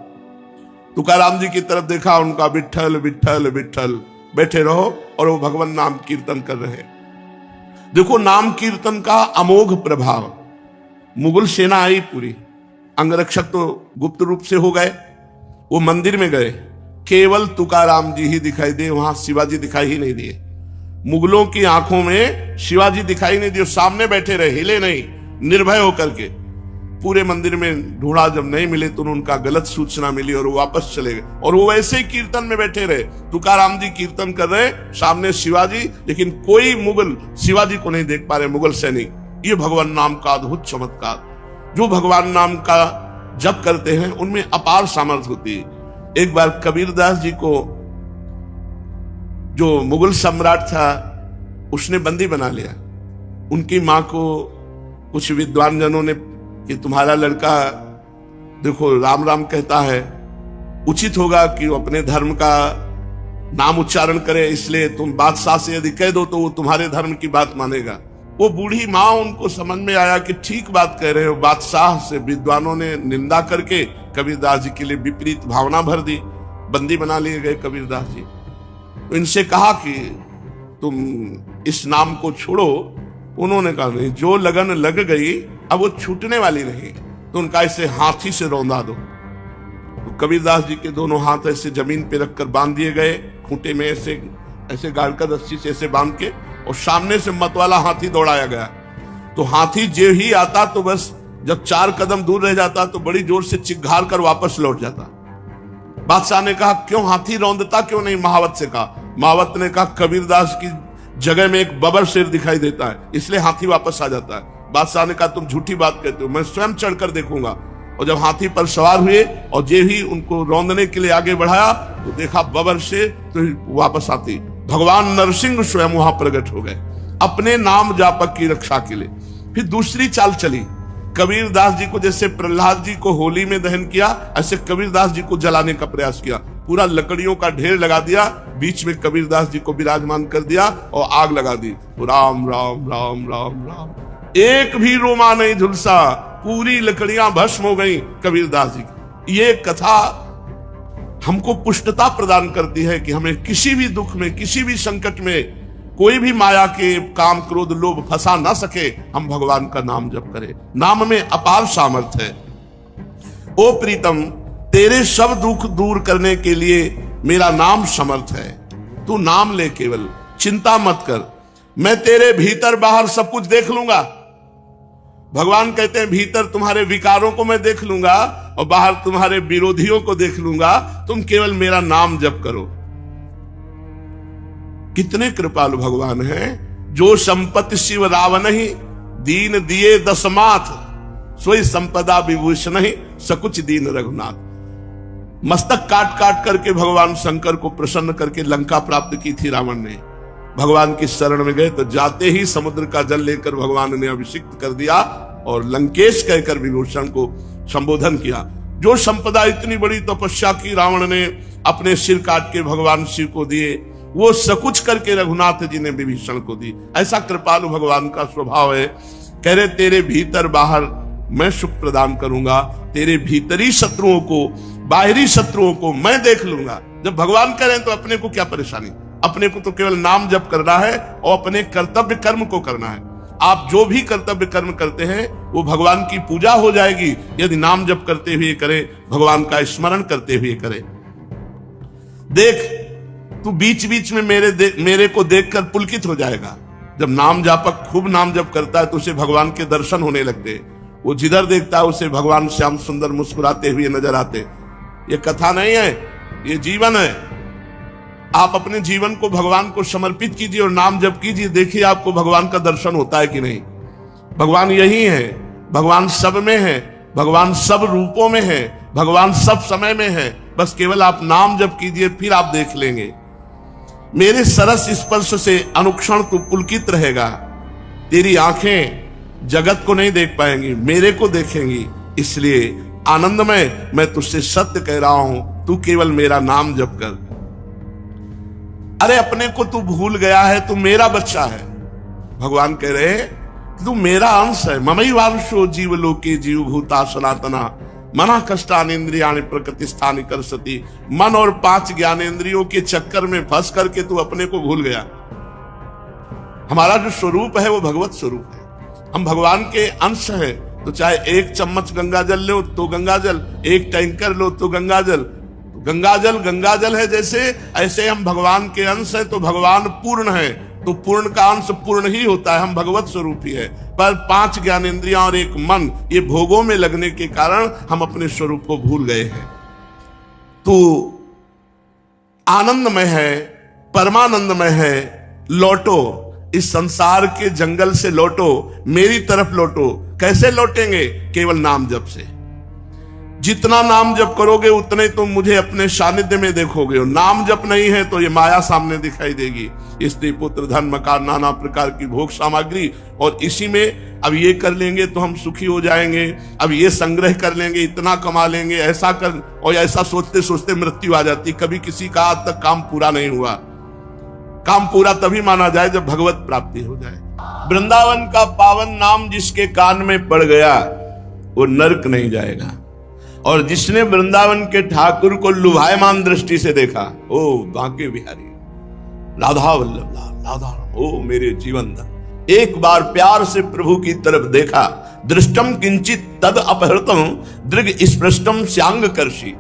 तुकाराम जी की तरफ देखा, उनका विठ्ठल विठ्ठल विठ्ठल, बैठे रहो और वो भगवान नाम कीर्तन कर रहे। देखो नाम कीर्तन का अमोघ प्रभाव। मुगल सेना आई पूरी, अंगरक्षक तो गुप्त रूप से हो गए, वो मंदिर में गए, केवल तुकाराम जी ही दिखाई दिए, वहां शिवाजी दिखाई ही नहीं दिए। मुगलों की आंखों में शिवाजी दिखाई नहीं दिए, सामने बैठे रहे, हिले नहीं, निर्भय होकर के। पूरे मंदिर में ढूंढा, जब नहीं मिले तो उनका गलत सूचना मिली और वो वापस चले गए। और वो वैसे ही कीर्तन में बैठे रहे, तुकाराम जी कीर्तन कर रहे, सामने शिवाजी, लेकिन कोई मुगल शिवाजी को नहीं देख पा रहे, मुगल सैनिक। ये भगवान नाम का अद्भुत चमत्कार। जो भगवान नाम का जप करते हैं उनमें अपार सामर्थ्य होती है। एक बार कबीरदास जी को जो मुगल सम्राट था उसने बंदी बना लिया। उनकी मां को कुछ विद्वान जनों ने कि तुम्हारा लड़का देखो राम राम कहता है, उचित होगा कि वो अपने धर्म का नाम उच्चारण करे, इसलिए तुम बादशाह से यदि कह दो तो वो तुम्हारे धर्म की बात मानेगा। वो बूढ़ी माँ, उनको समझ में आया कि ठीक बात कह रहे हो। बादशाह से विद्वानों ने निंदा करके कबीरदास जी के लिए विपरीत भावना भर दी, बंदी बना लिए गए कबीरदास जी। तो इनसे कहा कि तुम इस नाम को छोड़ो। उन्होंने कहा नहीं, जो लगन लग गई अब वो छूटने वाली नहीं, तो उनका ऐसे हाथी से रौंदा दो। तो कबीरदास जी के दोनों हाथ ऐसे जमीन पे रखकर बांध दिए गए, खूंटे में ऐसे ऐसे गाड़कर रस्सी से ऐसे बांध के, और सामने से मतवाला हाथी दौड़ाया गया। तो हाथी जे ही आता तो बस जब 4 कदम दूर रह जाता तो बड़ी जोर से चिघार कर वापस लौट जाता। बादशाह ने कहा क्यों हाथी रौंदता क्यों नहीं? महावत से कहा। महावत ने कहा कबीरदास की जगह में एक बबर शेर दिखाई देता है, इसलिए हाथी वापस आ जाता है। बादशाह ने कहा तुम झूठी बात कहते हो, मैं स्वयं चढ़कर देखूंगा। और जब हाथी पर सवार हुए और जे ही उनको रौंदने के लिए आगे बढ़ाया तो देखा बबर शेर, तो वापस आती भगवान नरसिंह स्वयं वहां प्रकट हो गए अपने नाम जापक की रक्षा के लिए। फिर दूसरी चाल चली, कबीरदास जी को जैसे प्रहलाद जी को होली में दहन किया, ऐसे कबीरदास जी को जलाने का प्रयास किया। पूरा लकड़ियों का ढेर लगा दिया, बीच में कबीरदास जी को विराजमान कर दिया और आग लगा दी। राम राम राम राम राम, एक भी रोमा नहीं झुलसा, पूरी लकड़ियां भस्म हो गई कबीरदास जी की। ये कथा हमको पुष्टता प्रदान करती है कि हमें किसी भी दुख में, किसी भी संकट में, कोई भी माया के काम क्रोध लोभ फंसा ना सके। हम भगवान का नाम जप करें, नाम में अपार सामर्थ्य है। ओ प्रीतम, तेरे सब दुख दूर करने के लिए मेरा नाम समर्थ है। तू नाम ले, केवल चिंता मत कर, मैं तेरे भीतर बाहर सब कुछ देख लूंगा। भगवान कहते हैं भीतर तुम्हारे विकारों को मैं देख लूंगा और बाहर तुम्हारे विरोधियों को देख लूंगा, तुम केवल मेरा नाम जप करो। कितने कृपालु भगवान हैं। जो संपत्ति शिव रावण ही, दीन दिए दसमाथ, सोई संपदा विभूषण ही, सकुच दीन रघुनाथ। मस्तक काट काट करके भगवान शंकर को प्रसन्न करके लंका प्राप्त की थी रावण ने। भगवान की शरण में गए तो जाते ही समुद्र का जल लेकर भगवान ने अभिषिक्त कर दिया और लंकेश कहकर विभूषण को संबोधन किया। जो संपदा इतनी बड़ी तपस्या की रावण ने अपने सिर काट के भगवान शिव को दिए, वो सकुच करके रघुनाथ जी ने विभीषण को दी। ऐसा कृपालु भगवान का स्वभाव है। कह रहे तेरे भीतर बाहर मैं सुख प्रदान करूंगा, तेरे भीतरी शत्रुओं को, बाहरी शत्रुओं को मैं देख लूंगा। जब भगवान करें तो अपने को क्या परेशानी, अपने को तो केवल नाम जप करना है और अपने कर्तव्य कर्म को करना है। आप जो भी कर्तव्य कर्म करते हैं वो भगवान की पूजा हो जाएगी यदि नाम जप करते हुए करें, भगवान का स्मरण करते हुए करें। देख तू बीच बीच में मेरे को देखकर पुलकित हो जाएगा। जब नाम जापक खूब नाम जप करता है तो उसे भगवान के दर्शन होने लगते हैं। वो जिधर देखता है उसे भगवान श्याम सुंदर मुस्कुराते हुए नजर आते। ये कथा नहीं है, ये जीवन है। आप अपने जीवन को भगवान को समर्पित कीजिए और नाम जप कीजिए, देखिए आपको भगवान का दर्शन होता है कि नहीं। भगवान यही है, भगवान सब में है, भगवान सब रूपों में है, भगवान सब समय में है। बस केवल आप नाम जप कीजिए, फिर आप देख लेंगे। मेरे सरस स्पर्श से अनुक्षण तू पुलकित रहेगा। तेरी आंखें जगत को नहीं देख पाएंगी, मेरे को देखेंगी। इसलिए आनंदमय मैं तुझसे सत्य कह रहा हूं, तू केवल मेरा नाम जप कर। अरे अपने को तू भूल गया है, तू मेरा बच्चा है। भगवान कह रहे तू मेरा अंश है। ममई वांशो जीव लोके जीव भूता सनातना, मना कष्टानि इंद्रियाणि प्रकृतिस्थानि कर्षति। मन और 5 ज्ञानेंद्रियों के चक्कर में फंस करके तू अपने को भूल गया। हमारा जो स्वरूप है वो भगवत स्वरूप है, हम भगवान के अंश हैं। तो चाहे 1 चम्मच गंगा जल लो तो गंगा जल, 1 टैंकर लो तो गंगा जल, गंगा जल है जैसे, ऐसे हम भगवान के अंश हैं। तो भगवान पूर्ण है, तो पूर्ण का अंश पूर्ण ही होता है, हम भगवत स्वरूप ही है। पर 5 ज्ञानेंद्रियां और 1 मन, ये भोगों में लगने के कारण हम अपने स्वरूप को भूल गए हैं। तो आनंदमय है, परमानंदमय है, लौटो, इस संसार के जंगल से लौटो, मेरी तरफ लौटो। कैसे लौटेंगे? केवल नाम जप से। जितना नाम जप करोगे उतने तुम मुझे अपने सानिध्य में देखोगे। और नाम जप नहीं है तो ये माया सामने दिखाई देगी, स्त्री पुत्र धन मकान नाना प्रकार की भोग सामग्री, और इसी में अब ये कर लेंगे तो हम सुखी हो जाएंगे, अब ये संग्रह कर लेंगे, इतना कमा लेंगे, ऐसा कर, और ऐसा सोचते सोचते मृत्यु आ जाती। कभी किसी का आज तक काम पूरा नहीं हुआ। काम पूरा तभी माना जाए जब भगवत प्राप्ति हो जाए। वृंदावन का पावन नाम जिसके कान में पड़ गया वो नरक नहीं जाएगा। और जिसने वृंदावन के ठाकुर को लुभायमान दृष्टि से देखा, ओ बांके बिहारी, राधा वल्लभ लाल, राधा, ओ मेरे जीवन धन, एक बार प्यार से प्रभु की तरफ देखा, दृष्टम किंचित तद अपहृतम दृग स्पृष्टम श्यांग कर्षि।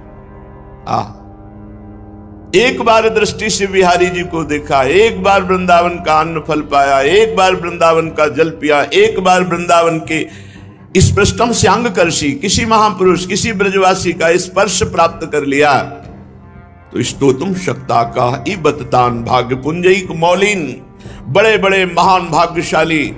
एक बार दृष्टि से बिहारी जी को देखा, एक बार वृंदावन का अन्न फल पाया, एक बार वृंदावन का जल पिया, एक बार वृंदावन के स्पृष्टम श्यांग कर्षि, किसी महापुरुष, किसी ब्रजवासी का स्पर्श प्राप्त कर लिया तो स्तोतुम शक्ता का इबतान भाग्य पुंजयिक मौलिन, बड़े बड़े महान भाग्यशाली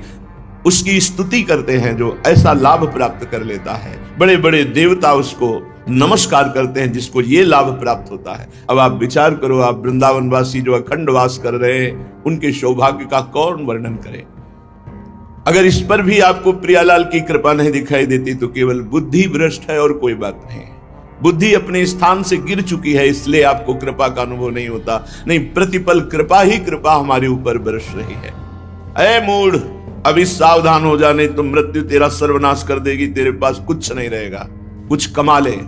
उसकी स्तुति करते हैं जो ऐसा लाभ प्राप्त कर लेता है। बड़े बड़े देवता उसको नमस्कार करते हैं जिसको ये लाभ प्राप्त होता है। अब आप विचार करो, आप वृंदावन वासी जो अखंड वास कर रहे हैं, उनके सौभाग्य का कौन वर्णन करे। अगर इस पर भी आपको प्रियालाल की कृपा नहीं दिखाई देती तो केवल बुद्धि भ्रष्ट है और कोई बात नहीं। बुद्धि अपने स्थान से गिर चुकी है, इसलिए आपको कृपा का अनुभव नहीं होता। नहीं, प्रतिपल कृपा ही कृपा हमारे ऊपर बरस रही है। ऐ मूढ़, अभी सावधान हो जा, नहीं तो मृत्यु तेरा सर्वनाश कर देगी। तेरे पास कुछ नहीं रहेगा। कुछ कमा ले,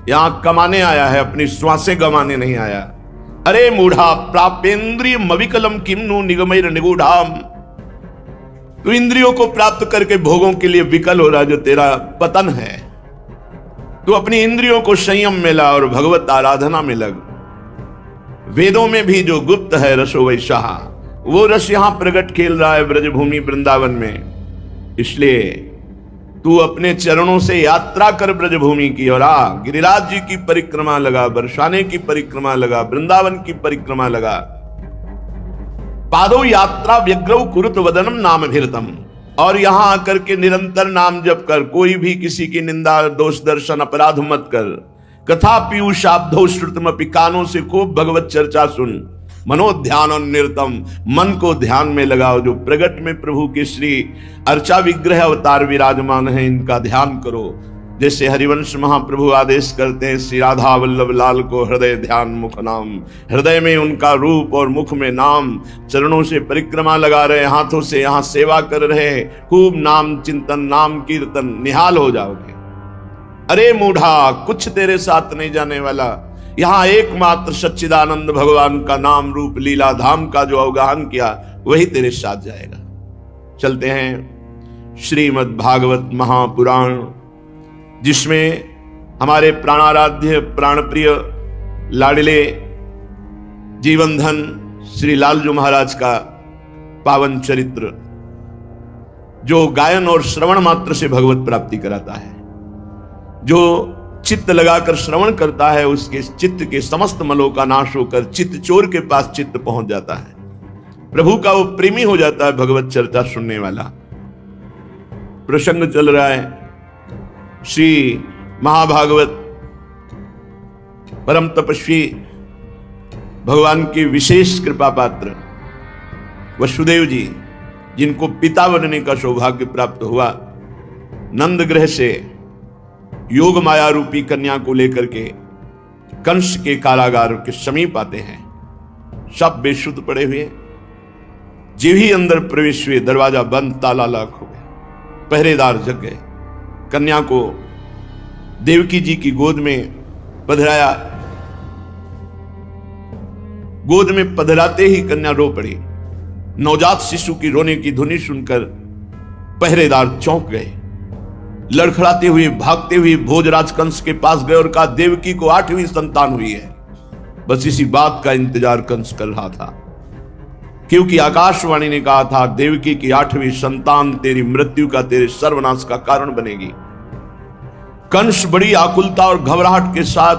यहां कमाने आया है, अपनी श्वासें गंवाने नहीं आया। अरे मूढ़ा, प्रापेंद्रिय मविकलम किम्नु निगमैर निगूढ़ाम, तू इंद्रियों को प्राप्त करके भोगों के लिए विकल हो रहा, जो तेरा पतन है। तू अपनी इंद्रियों को संयम में ला और भगवत आराधना में लग। वेदों में भी जो गुप्त है रसो वैसा, वो रस यहां प्रकट खेल रहा है ब्रजभूमि वृंदावन में। इसलिए तू अपने चरणों से यात्रा कर ब्रजभूमि की, और गिरिराज जी की परिक्रमा लगा, बरसाने की परिक्रमा लगा, वृंदावन की परिक्रमा लगा। पादो यात्रा व्यग्रव कुरुत वदनम नाम भीरतम, और यहां आकर के निरंतर नाम जप कर। कोई भी किसी की निंदा दोष दर्शन अपराध मत कर। कथा पीयूषाब्धो श्रुतमपि, कानों से खूब भगवत चर्चा सुन। मनोध्यान और निरतम, मन को ध्यान में लगाओ। जो प्रगट में प्रभु के श्री अर्चा विग्रह अवतार विराजमान है, इनका ध्यान करो। जैसे हरिवंश महाप्रभु आदेश करते हैं, श्री राधा वल्लभ लाल को हृदय ध्यान मुख नाम। हृदय में उनका रूप और मुख में नाम। चरणों से परिक्रमा लगा रहे, हाथों से यहाँ सेवा कर रहे, खूब नाम चिंतन, नाम कीर्तन, निहाल हो जाओगे। अरे मूढ़ा, कुछ तेरे साथ नहीं जाने वाला। यहां एकमात्र सच्चिदानंद भगवान का नाम रूप लीला धाम का जो अवगाहन किया, वही तेरे साथ जाएगा। चलते हैं श्रीमद् भागवत महापुराण, जिसमें हमारे प्राणाराध्य प्राणप्रिय लाडले जीवन धन श्री लालजू महाराज का पावन चरित्र, जो गायन और श्रवण मात्र से भगवत प्राप्ति कराता है। जो चित्त लगाकर श्रवण करता है, उसके चित्त के समस्त मलों का नाश होकर चित्त चोर के पास चित्त पहुंच जाता है। प्रभु का वो प्रेमी हो जाता है भगवत चर्चा सुनने वाला। प्रसंग चल रहा है श्री महाभागवत परम तपस्वी भगवान के विशेष कृपा पात्र वसुदेव जी, जिनको पिता बनने का सौभाग्य प्राप्त हुआ, नंद ग्रह से योग माया रूपी कन्या को लेकर के कंस के कारागार के समीप आते हैं। सब बेशुद्ध पड़े हुए, जीव ही अंदर प्रवेश हुए, दरवाजा बंद, ताला लॉक हो गया, पहरेदार जग गए। कन्या को देवकी जी की गोद में पधराया। गोद में पधराते ही कन्या रो पड़ी। नवजात शिशु की रोने की ध्वनि सुनकर पहरेदार चौंक गए। लड़खड़ाते हुए भागते हुए भोजराज कंस के पास गए और कहा, देवकी को 8वीं संतान हुई है। बस इसी बात का इंतजार कंस कर रहा था, क्योंकि आकाशवाणी ने कहा था, देवकी की 8वीं संतान तेरी मृत्यु का, तेरे सर्वनाश का कारण बनेगी। कंस बड़ी आकुलता और घबराहट के साथ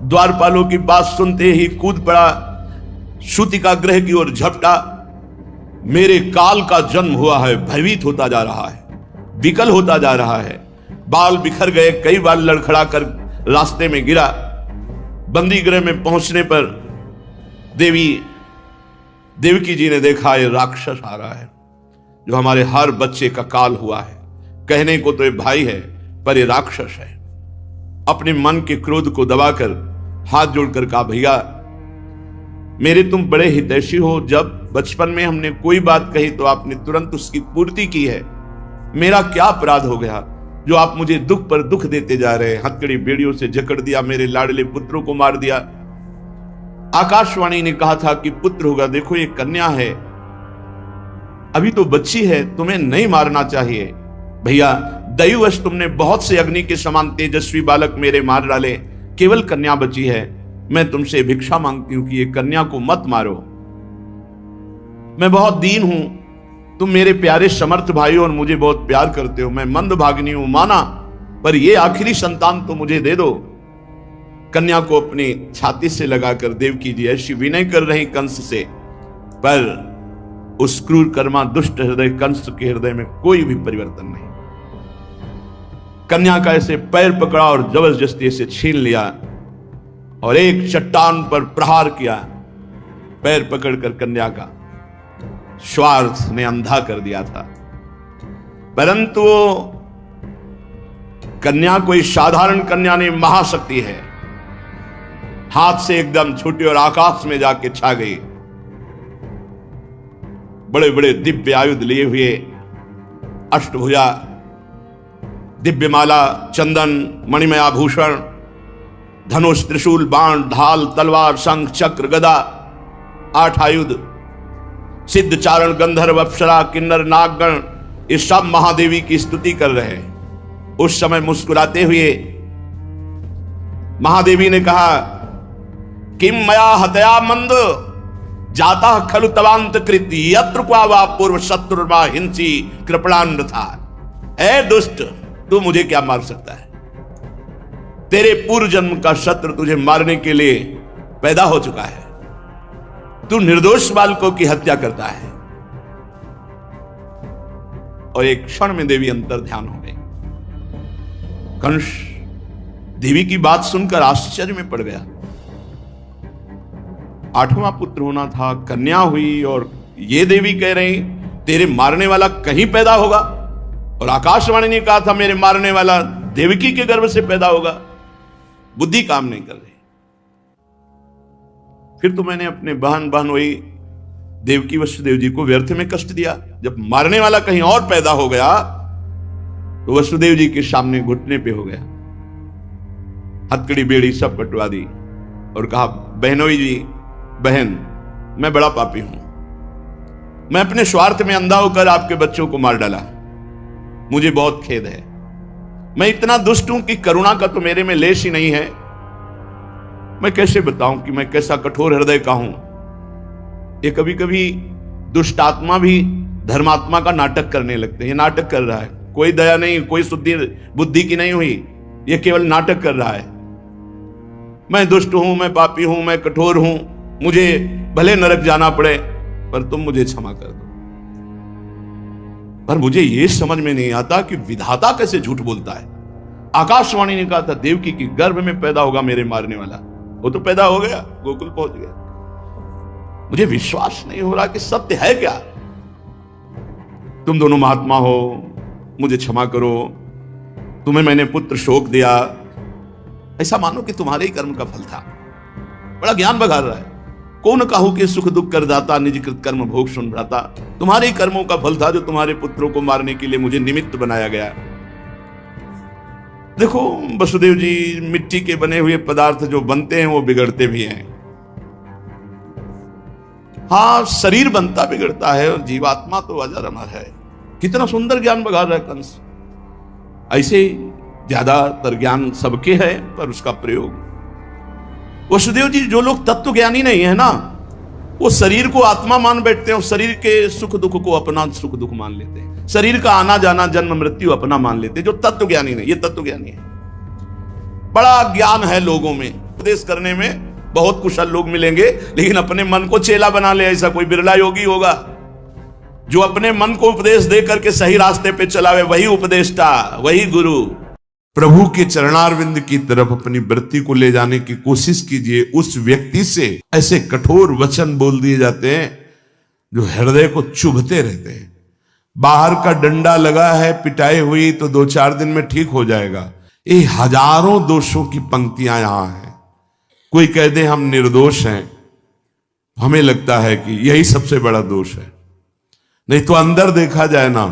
द्वारपालों की बात सुनते ही कूद पड़ा, सूतिका गृह की ओर झपटा। मेरे काल का जन्म हुआ है, भयभीत होता जा रहा है, विकल होता जा रहा है। बाल बिखर गए, कई बार लड़खड़ा कर रास्ते में गिरा। बंदी गृह में पहुंचने पर देवकी जी ने देखा, ये राक्षस आ रहा है जो हमारे हर बच्चे का काल हुआ है। कहने को तो ये भाई है, पर ये राक्षस है। अपने मन के क्रोध को दबाकर हाथ जोड़कर कहा, भैया मेरे तुम बड़े हितैषी हो। जब बचपन में हमने कोई बात कही तो आपने तुरंत उसकी पूर्ति की है। मेरा क्या अपराध हो गया जो आप मुझे दुख पर दुख देते जा रहे हैं? हथकड़ी बेड़ियों से जकड़ दिया, मेरे लाडले पुत्रों को मार दिया। आकाशवाणी ने कहा था कि पुत्र होगा, देखो ये कन्या है, अभी तो बच्ची है, तुम्हें नहीं मारना चाहिए। भैया दैववश तुमने बहुत से अग्नि के समान तेजस्वी बालक मेरे मार डाले, केवल कन्या बची है। मैं तुमसे भिक्षा मांगती हूं कि ये कन्या को मत मारो। मैं बहुत दीन हूं, तुम मेरे प्यारे समर्थ भाई हो और मुझे बहुत प्यार करते हो। मैं मंदभागिनी हूं माना, पर ये आखिरी संतान तो मुझे दे दो। कन्या को अपनी छाती से लगाकर देवकी जी ऐसी विनय कर रही कंस से, पर उस क्रूर कर्मा दुष्ट हृदय कंस के हृदय में कोई भी परिवर्तन नहीं। कन्या का ऐसे पैर पकड़ा और जबरदस्ती से छीन लिया और एक चट्टान पर प्रहार किया। पैर पकड़कर कन्या का स्वार्थ ने अंधा कर दिया था, परंतु कन्या कोई साधारण कन्या नहीं, महाशक्ति है। हाथ से एकदम छूटी और आकाश में जाके छा गई। बड़े बड़े दिव्य आयुध लिए हुए, अष्टभुजा, दिव्यमाला, चंदन, मणिमय आभूषण, धनुष, त्रिशूल, बाण, ढाल, तलवार, शंख, चक्र, गदा, 8 आयुध, सिद्ध, चारण, गंधर्व, अप्सरा, किन्नर, नागगण, ये सब महादेवी की स्तुति कर रहे हैं। उस समय मुस्कुराते हुए महादेवी ने कहा, किम मया हतया मंद जाता खलु तवांत कृति यत्र क्वा वा पूर्व शत्रुर्मा हिंसी कृपणान था। ऐ दुष्ट, तू मुझे क्या मार सकता है? तेरे पूर्व जन्म का शत्रु तुझे मारने के लिए पैदा हो चुका है। तू निर्दोष बालकों की हत्या करता है। और एक क्षण में देवी अंतर ध्यान हो गई। कंस देवी की बात सुनकर आश्चर्य में पड़ गया। 8वां पुत्र होना था, कन्या हुई, और ये देवी कह रही तेरे मारने वाला कहीं पैदा होगा, और आकाशवाणी ने कहा था मेरे मारने वाला देवकी के गर्भ से पैदा होगा। बुद्धि काम नहीं कर रही। फिर तो मैंने अपने बहन वही देवकी वसुदेव जी को व्यर्थ में कष्ट दिया। जब मारने वाला कहीं और पैदा हो गया तो वसुदेव जी के सामने घुटने पे हो गया, हथकड़ी बेड़ी सब कटवा दी और कहा, बहनोई जी, बहन, मैं बड़ा पापी हूं। मैं अपने स्वार्थ में अंधा होकर आपके बच्चों को मार डाला। मुझे बहुत खेद है। मैं इतना दुष्ट हूं कि करुणा का तो मेरे में लेश ही नहीं है। मैं कैसे बताऊं कि मैं कैसा कठोर हृदय का हूं। ये कभी कभी दुष्ट आत्मा भी धर्मात्मा का नाटक करने लगते हैं। ये नाटक कर रहा है, कोई दया नहीं, कोई शुद्धि बुद्धि की नहीं हुई, ये केवल नाटक कर रहा है। मैं दुष्ट हूं, मैं पापी हूं, मैं कठोर हूं, मुझे भले नरक जाना पड़े, पर तुम मुझे क्षमा कर दो। पर मुझे यह समझ में नहीं आता कि विधाता कैसे झूठ बोलता है। आकाशवाणी ने कहा था देवकी की गर्भ में पैदा होगा मेरे मारने वाला, वो तो पैदा हो गया, गोकुल पहुंच गया। मुझे विश्वास नहीं हो रहा कि सत्य है क्या। तुम दोनों महात्मा हो, मुझे क्षमा करो, तुम्हें मैंने पुत्र शोक दिया, ऐसा मानो कि तुम्हारे ही कर्म का फल था। बड़ा ज्ञान बघार रहा है। कौन कहू कि सुख दुख कर दाता, निज कृत कर्म भोग सुन भ्राता। तुम्हारे ही कर्मों का फल था जो तुम्हारे पुत्रों को मारने के लिए मुझे निमित्त बनाया गया। देखो वसुदेव जी, मिट्टी के बने हुए पदार्थ जो बनते हैं वो बिगड़ते भी हैं। हाँ, शरीर बनता बिगड़ता है और जीवात्मा तो अजर अमर है। कितना सुंदर ज्ञान बघा रहा है कंस। ऐसे ज्यादातर ज्ञान सबके है, पर उसका प्रयोग। वसुदेव जी, जो लोग तत्व ज्ञानी नहीं है ना, वो शरीर को आत्मा मान बैठते हैं और शरीर के सुख दुख को अपना सुख दुख मान लेते हैं। शरीर का आना जाना जन्म मृत्यु अपना मान लेते हैं। जो तत्व ज्ञानी नहीं, ये तत्व ज्ञानी है। बड़ा ज्ञान है लोगों में, उपदेश करने में बहुत कुशल लोग मिलेंगे, लेकिन अपने मन को चेला बना ले ऐसा कोई बिरला योगी होगा। जो अपने मन को उपदेश दे करके सही रास्ते पे चलावे, वही उपदेष्टा, वही गुरु। प्रभु के चरणारविंद की तरफ अपनी वृत्ति को ले जाने की कोशिश कीजिए। उस व्यक्ति से ऐसे कठोर वचन बोल दिए जाते हैं जो हृदय को चुभते रहते हैं। बाहर का डंडा लगा है, पिटाई हुई तो 2-4 दिन में ठीक हो जाएगा। ये हजारों दोषों की पंक्तियां यहां हैं। कोई कह दे हम निर्दोष हैं, हमें लगता है कि यही सबसे बड़ा दोष है। नहीं तो अंदर देखा जाए ना,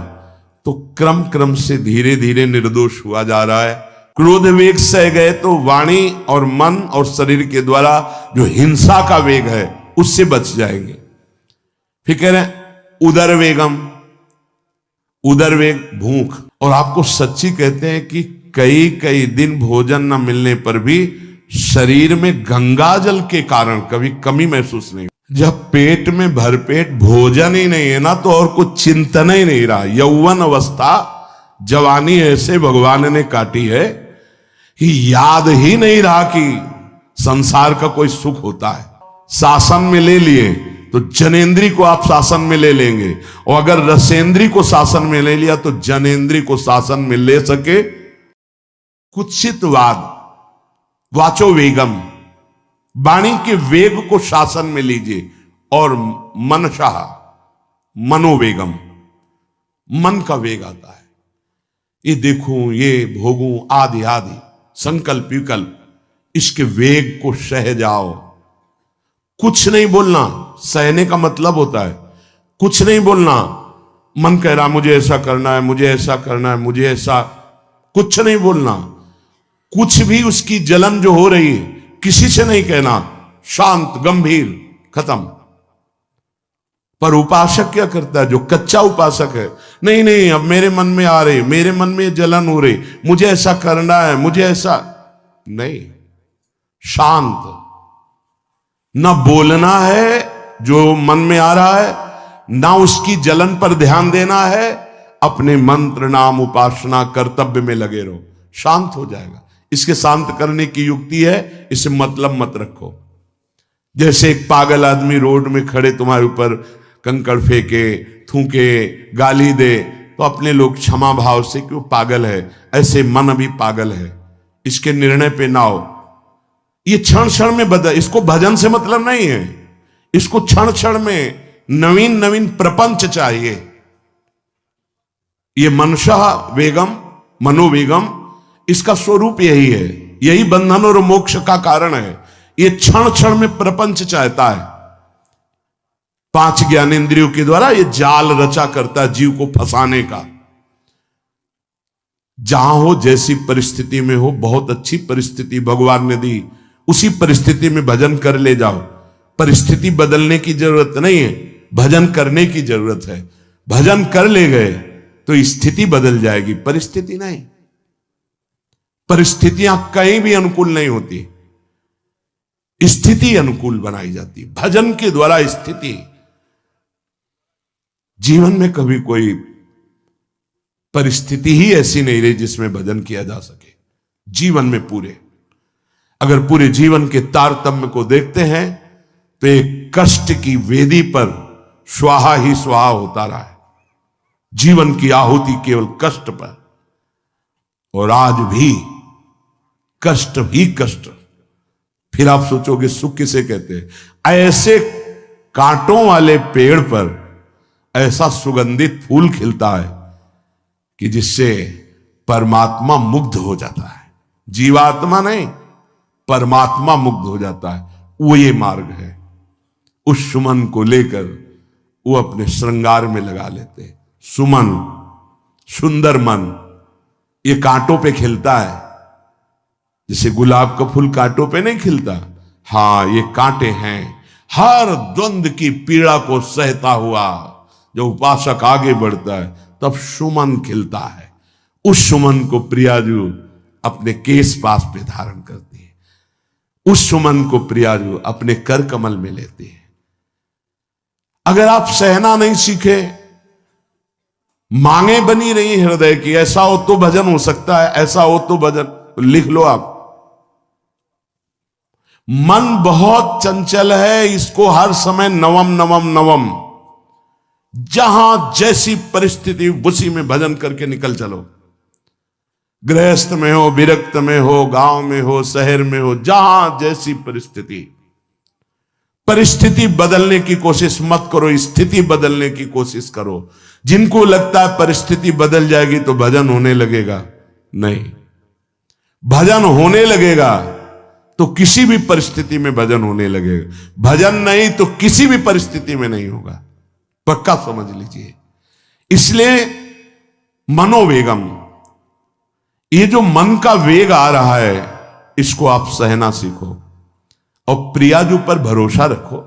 तो क्रम क्रम से धीरे धीरे निर्दोष हुआ जा रहा है। क्रोध वेग सह गए तो वाणी और मन और शरीर के द्वारा जो हिंसा का वेग है उससे बच जाएंगे। फिर कह रहे हैं उदर वेगम, उदर वेग भूख। और आपको सच्ची कहते हैं कि कई कई दिन भोजन न मिलने पर भी शरीर में गंगा जल के कारण कभी कमी महसूस नहीं। जब पेट में भरपेट भोजन ही नहीं है ना, तो और कुछ चिंतन ही नहीं रहा। यौवन अवस्था, जवानी ऐसे भगवान ने काटी है कि याद ही नहीं रहा कि संसार का कोई सुख होता है। शासन में ले लिए तो जनेन्द्री को आप शासन में ले लेंगे, और अगर रसेंद्री को शासन में ले लिया तो जनेन्द्री को शासन में ले सके। कुत्सितवाद, वाचो वेगम, वाणी के वेग को शासन में लीजिए। और मनशाह, मनोवेगम, मन का वेग आता है। ये देखूं, ये भोगूं, आदि आदि संकल्प विकल्प, इसके वेग को सह जाओ। कुछ नहीं बोलना, सहने का मतलब होता है कुछ नहीं बोलना। मन कह रहा मुझे ऐसा करना है, मुझे ऐसा करना है, मुझे ऐसा, कुछ नहीं बोलना। कुछ भी उसकी जलन जो हो रही है किसी से नहीं कहना, शांत गंभीर, खत्म। पर उपासक क्या करता है? जो कच्चा उपासक है, नहीं नहीं अब मेरे मन में आ रही, मेरे मन में जलन हो रही, मुझे ऐसा करना है, मुझे ऐसा नहीं। शांत, ना बोलना है जो मन में आ रहा है, ना उसकी जलन पर ध्यान देना है। अपने मंत्र नाम उपासना कर्तव्य में लगे रहो, शांत हो जाएगा। इसके शांत करने की युक्ति है, इसे मतलब मत रखो। जैसे एक पागल आदमी रोड में खड़े तुम्हारे ऊपर कंकड़ फेंके, थूके, गाली दे, तो अपने लोग क्षमा भाव से कि वो पागल है, ऐसे मन अभी पागल है, इसके निर्णय पे ना हो। ये क्षण क्षण में बदल, इसको भजन से मतलब नहीं है, इसको क्षण क्षण में नवीन नवीन प्रपंच चाहिए। ये मनशा वेगम, मनोवेगम, इसका स्वरूप यही है, यही बंधन और मोक्ष का कारण है। ये क्षण क्षण में प्रपंच चाहता है। 5 ज्ञानेंद्रियों के द्वारा ये जाल रचा करता है जीव को फंसाने का। जहां हो, जैसी परिस्थिति में हो, बहुत अच्छी परिस्थिति भगवान ने दी, उसी परिस्थिति में भजन कर ले जाओ। परिस्थिति बदलने की जरूरत नहीं है, भजन करने की जरूरत है। भजन कर ले गए तो स्थिति बदल जाएगी, परिस्थिति नहीं। परिस्थितियां कहीं भी अनुकूल नहीं होती, स्थिति अनुकूल बनाई जाती। भजन के द्वारा स्थिति। जीवन में कभी कोई परिस्थिति ही ऐसी नहीं रही जिसमें भजन किया जा सके। जीवन में पूरे, अगर पूरे जीवन के तारतम्य को देखते हैं तो एक कष्ट की वेदी पर स्वाहा ही स्वाहा होता रहा है। जीवन की आहुति केवल कष्ट पर, और आज भी कष्ट ही कष्ट। फिर आप सोचोगे सुख किसे कहते हैं? ऐसे कांटों वाले पेड़ पर ऐसा सुगंधित फूल खिलता है कि जिससे परमात्मा मुग्ध हो जाता है। जीवात्मा नहीं, परमात्मा मुग्ध हो जाता है। वो ये मार्ग है। उस सुमन को लेकर वो अपने श्रृंगार में लगा लेते। सुमन, सुंदर मन, ये कांटों पे खिलता है, जैसे गुलाब का फूल कांटों पे नहीं खिलता, हाँ ये कांटे हैं। हर द्वंद की पीड़ा को सहता हुआ जो उपासक आगे बढ़ता है तब सुमन खिलता है। उस सुमन को प्रियाजू अपने केश पास पे धारण करती है, उस सुमन को प्रियाजू अपने कर कमल में लेती है। अगर आप सहना नहीं सीखे, मांगे बनी रही हृदय की, ऐसा हो तो भजन हो सकता है, ऐसा हो तो भजन, तो लिख लो आप। मन बहुत चंचल है, इसको हर समय नवम नवम नवम, जहां जैसी परिस्थिति उसी में भजन करके निकल चलो। गृहस्थ में हो, विरक्त में हो, गांव में हो, शहर में हो, जहां जैसी परिस्थिति, परिस्थिति बदलने की कोशिश मत करो, स्थिति बदलने की कोशिश करो। जिनको लगता है परिस्थिति बदल जाएगी तो भजन होने लगेगा, नहीं, भजन होने लगेगा तो किसी भी परिस्थिति में भजन होने लगेगा। भजन नहीं तो किसी भी परिस्थिति में नहीं होगा, पक्का समझ लीजिए। इसलिए मनोवेगम, ये जो मन का वेग आ रहा है, इसको आप सहना सीखो और प्रियाजू पर भरोसा रखो।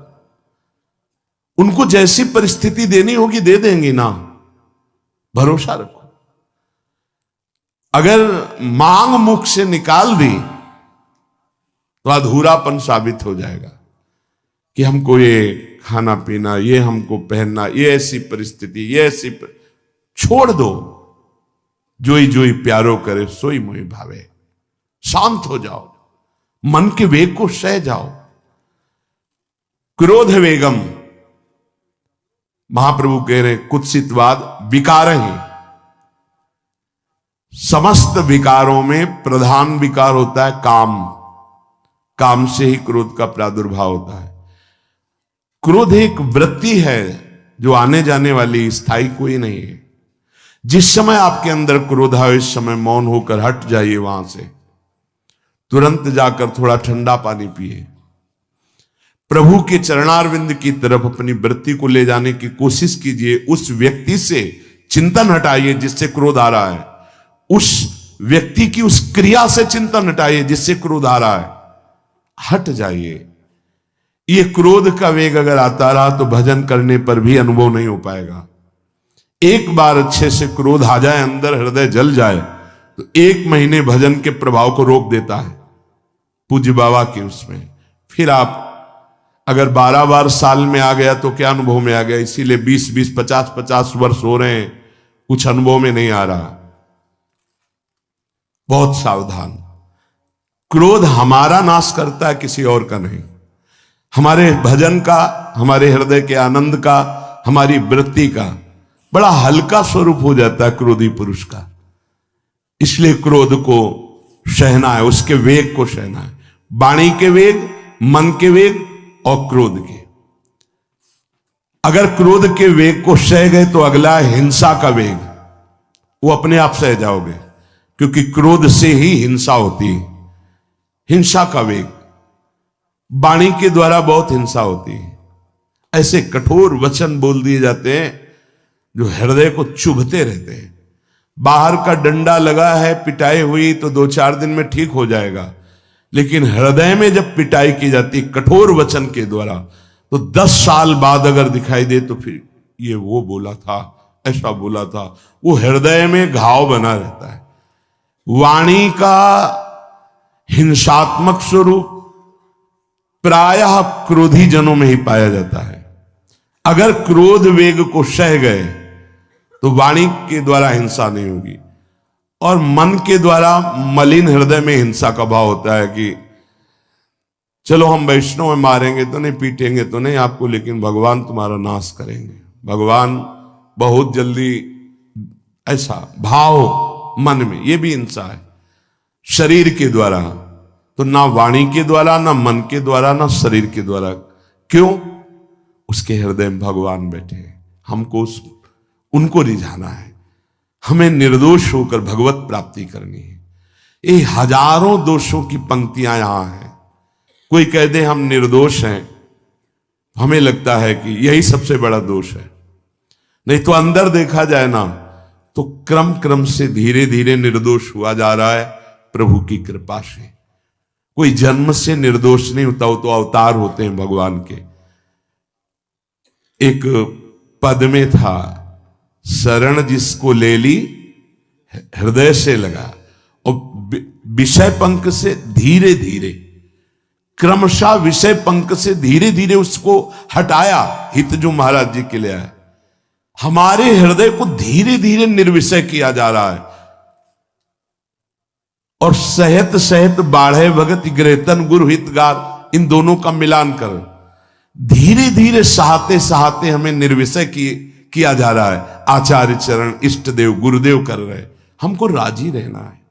उनको जैसी परिस्थिति देनी होगी दे देंगी ना, भरोसा रखो। अगर मांग मुख से निकाल दी तो अधूरापन साबित हो जाएगा कि हमको ये खाना पीना, ये हमको पहनना, ये ऐसी परिस्थिति, ये ऐसी छोड़ दो। जोई जोई प्यारो करे सोई मोहि भावे। शांत हो जाओ, मन के वेग को सह जाओ। क्रोध वेगम, महाप्रभु कह रहे कुत्सितवाद विकार ही, समस्त विकारों में प्रधान विकार होता है काम। काम से ही क्रोध का प्रादुर्भाव होता है। क्रोध एक वृत्ति है जो आने जाने वाली, स्थायी कोई नहीं है। जिस समय आपके अंदर क्रोध आए, इस समय मौन होकर हट जाइए वहां से, तुरंत जाकर थोड़ा ठंडा पानी पिए, प्रभु के चरणारविंद की तरफ अपनी वृत्ति को ले जाने की कोशिश कीजिए। उस व्यक्ति से चिंतन हटाइए जिससे क्रोध आ रहा है, उस व्यक्ति की उस क्रिया से चिंतन हटाइए जिससे क्रोध आ रहा है, हट जाइए। ये क्रोध का वेग अगर आता रहा तो भजन करने पर भी अनुभव नहीं हो पाएगा। एक बार अच्छे से क्रोध आ जाए, अंदर हृदय जल जाए, तो 1 महीने भजन के प्रभाव को रोक देता है पूज्य बाबा के उसमें। फिर आप अगर 12 बार साल में आ गया तो क्या अनुभव में आ गया। इसीलिए 20-20, 50-50 वर्ष हो रहे हैं, कुछ अनुभव में नहीं आ रहा। बहुत सावधान। क्रोध हमारा नाश करता है, किसी और का नहीं। हमारे भजन का, हमारे हृदय के आनंद का, हमारी वृत्ति का बड़ा हल्का स्वरूप हो जाता है क्रोधी पुरुष का। इसलिए क्रोध को सहना है, उसके वेग को सहना है। वाणी के वेग, मन के वेग और क्रोध के। अगर क्रोध के वेग को सह गए तो अगला है हिंसा का वेग। वो अपने आप सह जाओगे, क्योंकि क्रोध से ही हिंसा होती है। हिंसा का वेग, वाणी के द्वारा बहुत हिंसा होती है। ऐसे कठोर वचन बोल दिए जाते हैं जो हृदय को चुभते रहते हैं। बाहर का डंडा लगा है, पिटाई हुई तो 2-4 दिन में ठीक हो जाएगा, लेकिन हृदय में जब पिटाई की जाती कठोर वचन के द्वारा, तो 10 साल बाद अगर दिखाई दे तो फिर ये वो बोला था, ऐसा बोला था, वो हृदय में घाव बना रहता है। वाणी का हिंसात्मक स्वरूप प्रायः क्रोधी जनों में ही पाया जाता है। अगर क्रोध वेग को सह गए तो वाणी के द्वारा हिंसा नहीं होगी, और मन के द्वारा मलिन हृदय में हिंसा का भाव होता है कि चलो हम वैष्णव में मारेंगे तो नहीं, पीटेंगे तो नहीं आपको, लेकिन भगवान तुम्हारा नाश करेंगे, भगवान बहुत जल्दी, ऐसा भाव मन में, ये भी हिंसा है। शरीर के द्वारा तो ना वाणी के द्वारा, ना मन के द्वारा, ना शरीर के द्वारा। क्यों? उसके हृदय में भगवान बैठे हैं, हमको उनको रिझाना है, हमें निर्दोष होकर भगवत प्राप्ति करनी है। ये हजारों दोषों की पंक्तियां यहां हैं। कोई कह दे हम निर्दोष हैं, हमें लगता है कि यही सबसे बड़ा दोष है। नहीं तो अंदर देखा जाए ना तो क्रम क्रम से धीरे धीरे निर्दोष हुआ जा रहा है प्रभु की कृपा से। कोई जन्म से निर्दोष नहीं होता, वो तो अवतार होते हैं भगवान के। एक पद में था, शरण जिसको ले ली हृदय से लगा, और विषय पंख से धीरे धीरे, क्रमशः विषय पंख से धीरे धीरे उसको हटाया। हित जो महाराज जी के लिए आया, हमारे हृदय को धीरे धीरे निर्विषय किया जा रहा है। और सहत सहत बाढ़े भगत ग्रहतन गुरु हितगार, इन दोनों का मिलान कर धीरे धीरे सहाते सहाते हमें निर्विषय किया जा रहा है। आचार्य चरण इष्ट देव गुरुदेव कर रहे, हमको राजी रहना है।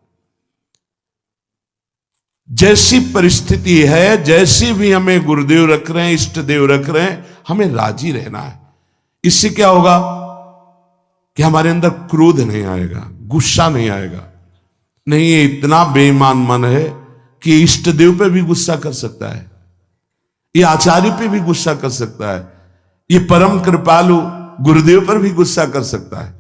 जैसी परिस्थिति है, जैसी भी हमें गुरुदेव रख रहे हैं, इष्ट देव रख रहे हैं, हमें राजी रहना है। इससे क्या होगा कि हमारे अंदर क्रोध नहीं आएगा, गुस्सा नहीं आएगा। नहीं, ये इतना बेईमान मन है कि इष्ट देव पे भी गुस्सा कर सकता है, ये आचार्य पे भी गुस्सा कर सकता है, ये परम कृपालु गुरुदेव पर भी गुस्सा कर सकता है।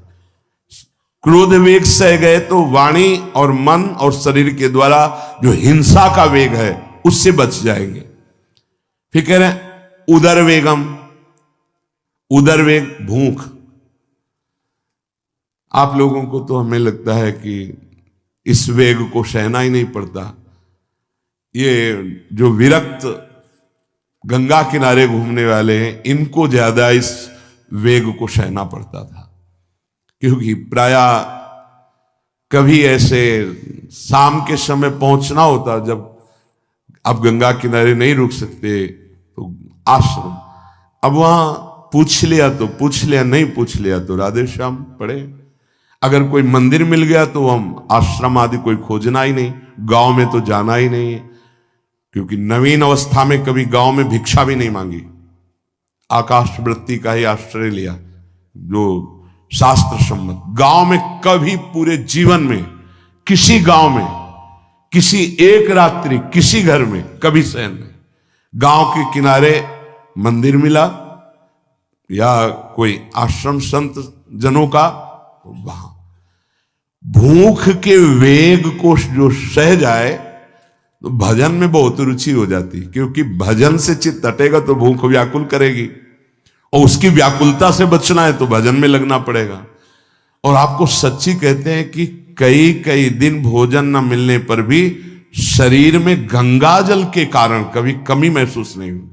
क्रोध वेग सह गए तो वाणी और मन और शरीर के द्वारा जो हिंसा का वेग है उससे बच जाएंगे। फिर कह रहे हैं उदर वेगम, उदर वेग भूख। आप लोगों को तो हमें लगता है कि इस वेग को सहना ही नहीं पड़ता। ये जो विरक्त गंगा किनारे घूमने वाले हैं, इनको ज्यादा इस वेग को सहना पड़ता था, क्योंकि प्राय कभी ऐसे शाम के समय पहुंचना होता, जब आप गंगा किनारे नहीं रुक सकते तो आश्रम, अब वहां पूछ लिया तो पूछ लिया, नहीं पूछ लिया तो राधे श्याम पड़े। अगर कोई मंदिर मिल गया तो हम आश्रम आदि कोई खोजना ही नहीं, गांव में तो जाना ही नहीं है, क्योंकि नवीन अवस्था में कभी गांव में भिक्षा भी नहीं मांगी, आकाश वृत्ति का ही आश्रय लिया जो शास्त्र सम्मत। गांव में कभी पूरे जीवन में किसी गांव में किसी एक रात्रि किसी घर में कभी शयन नहीं। गांव के किनारे मंदिर मिला या कोई आश्रम संत जनों का, वहां भूख के वेग को जो सह जाए तो भजन में बहुत रुचि हो जाती, क्योंकि भजन से चित्त हटेगा तो भूख व्याकुल करेगी, और उसकी व्याकुलता से बचना है तो भजन में लगना पड़ेगा। और आपको सच्ची कहते हैं कि कई कई दिन भोजन न मिलने पर भी शरीर में गंगा जल के कारण कभी कमी महसूस नहीं हुई।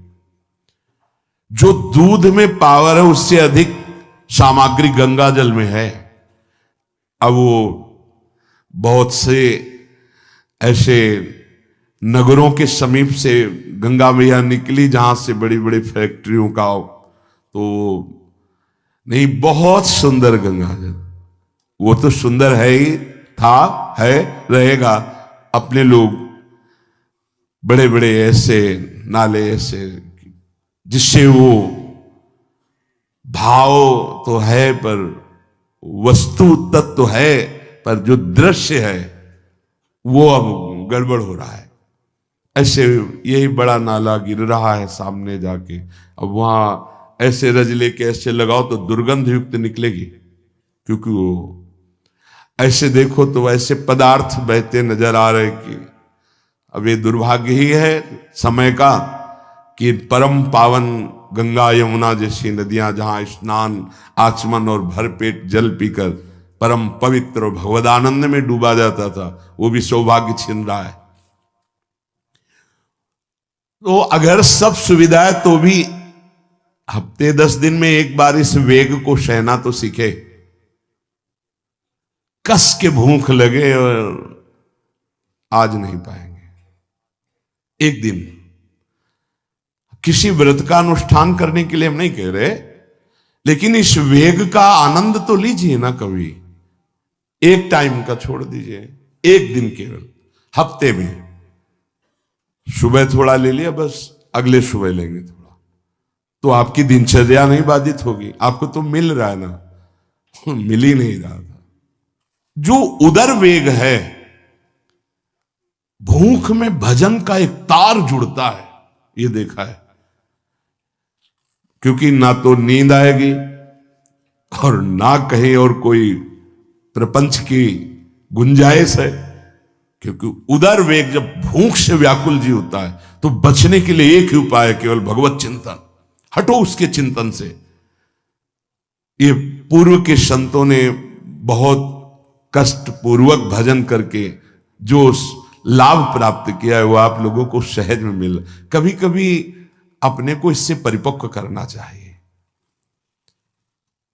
जो दूध में पावर है उससे अधिक सामग्री गंगा जल में है। अब वो बहुत से ऐसे नगरों के समीप से गंगा मैया निकली जहां से बड़ी बड़ी फैक्ट्रियों का, तो नहीं, बहुत सुंदर गंगा जल, वो तो सुंदर है ही, था, है, रहेगा। अपने लोग बड़े बड़े ऐसे नाले ऐसे जिससे वो भाव तो है पर वस्तु तत्व तो है, पर जो दृश्य है वो अब गड़बड़ हो रहा है। ऐसे यही बड़ा नाला गिर रहा है सामने जाके, अब वहां ऐसे रज लेके ऐसे लगाओ तो दुर्गंध युक्त निकलेगी, क्योंकि वो ऐसे देखो तो ऐसे पदार्थ बहते नजर आ रहे कि अब ये दुर्भाग्य ही है समय का कि परम पावन गंगा यमुना जैसी नदियां जहां स्नान आचमन और भरपेट जल पीकर परम पवित्र और भगवदानंद में डूबा जाता था, वो भी सौभाग्य छिन रहा है। तो अगर सब सुविधाएं तो भी हफ्ते 10 दिन में एक बार इस वेग को सहना तो सीखे। कस के भूख लगे और आज नहीं पाएंगे। एक दिन किसी व्रत का अनुष्ठान करने के लिए हम नहीं कह रहे, लेकिन इस वेग का आनंद तो लीजिए ना कभी। एक टाइम का छोड़ दीजिए, एक दिन केवल हफ्ते में सुबह थोड़ा ले लिया, बस अगले सुबह लेंगे थोड़ा, तो आपकी दिनचर्या नहीं बाधित होगी। आपको तो मिल रहा है ना, मिल ही नहीं रहा था। जो उदर वेग है, भूख में भजन का एक तार जुड़ता है, ये देखा है, क्योंकि ना तो नींद आएगी और ना कहीं और कोई प्रपंच की गुंजाइश है। क्योंकि उदर वेग जब भूख से व्याकुल जी होता है तो बचने के लिए एक ही उपाय है, केवल भगवत चिंतन। हटो उसके चिंतन से। ये पूर्व के संतों ने बहुत कष्ट पूर्वक भजन करके जो लाभ प्राप्त किया है वो आप लोगों को सहज में मिल। कभी कभी अपने को इससे परिपक्व करना चाहिए।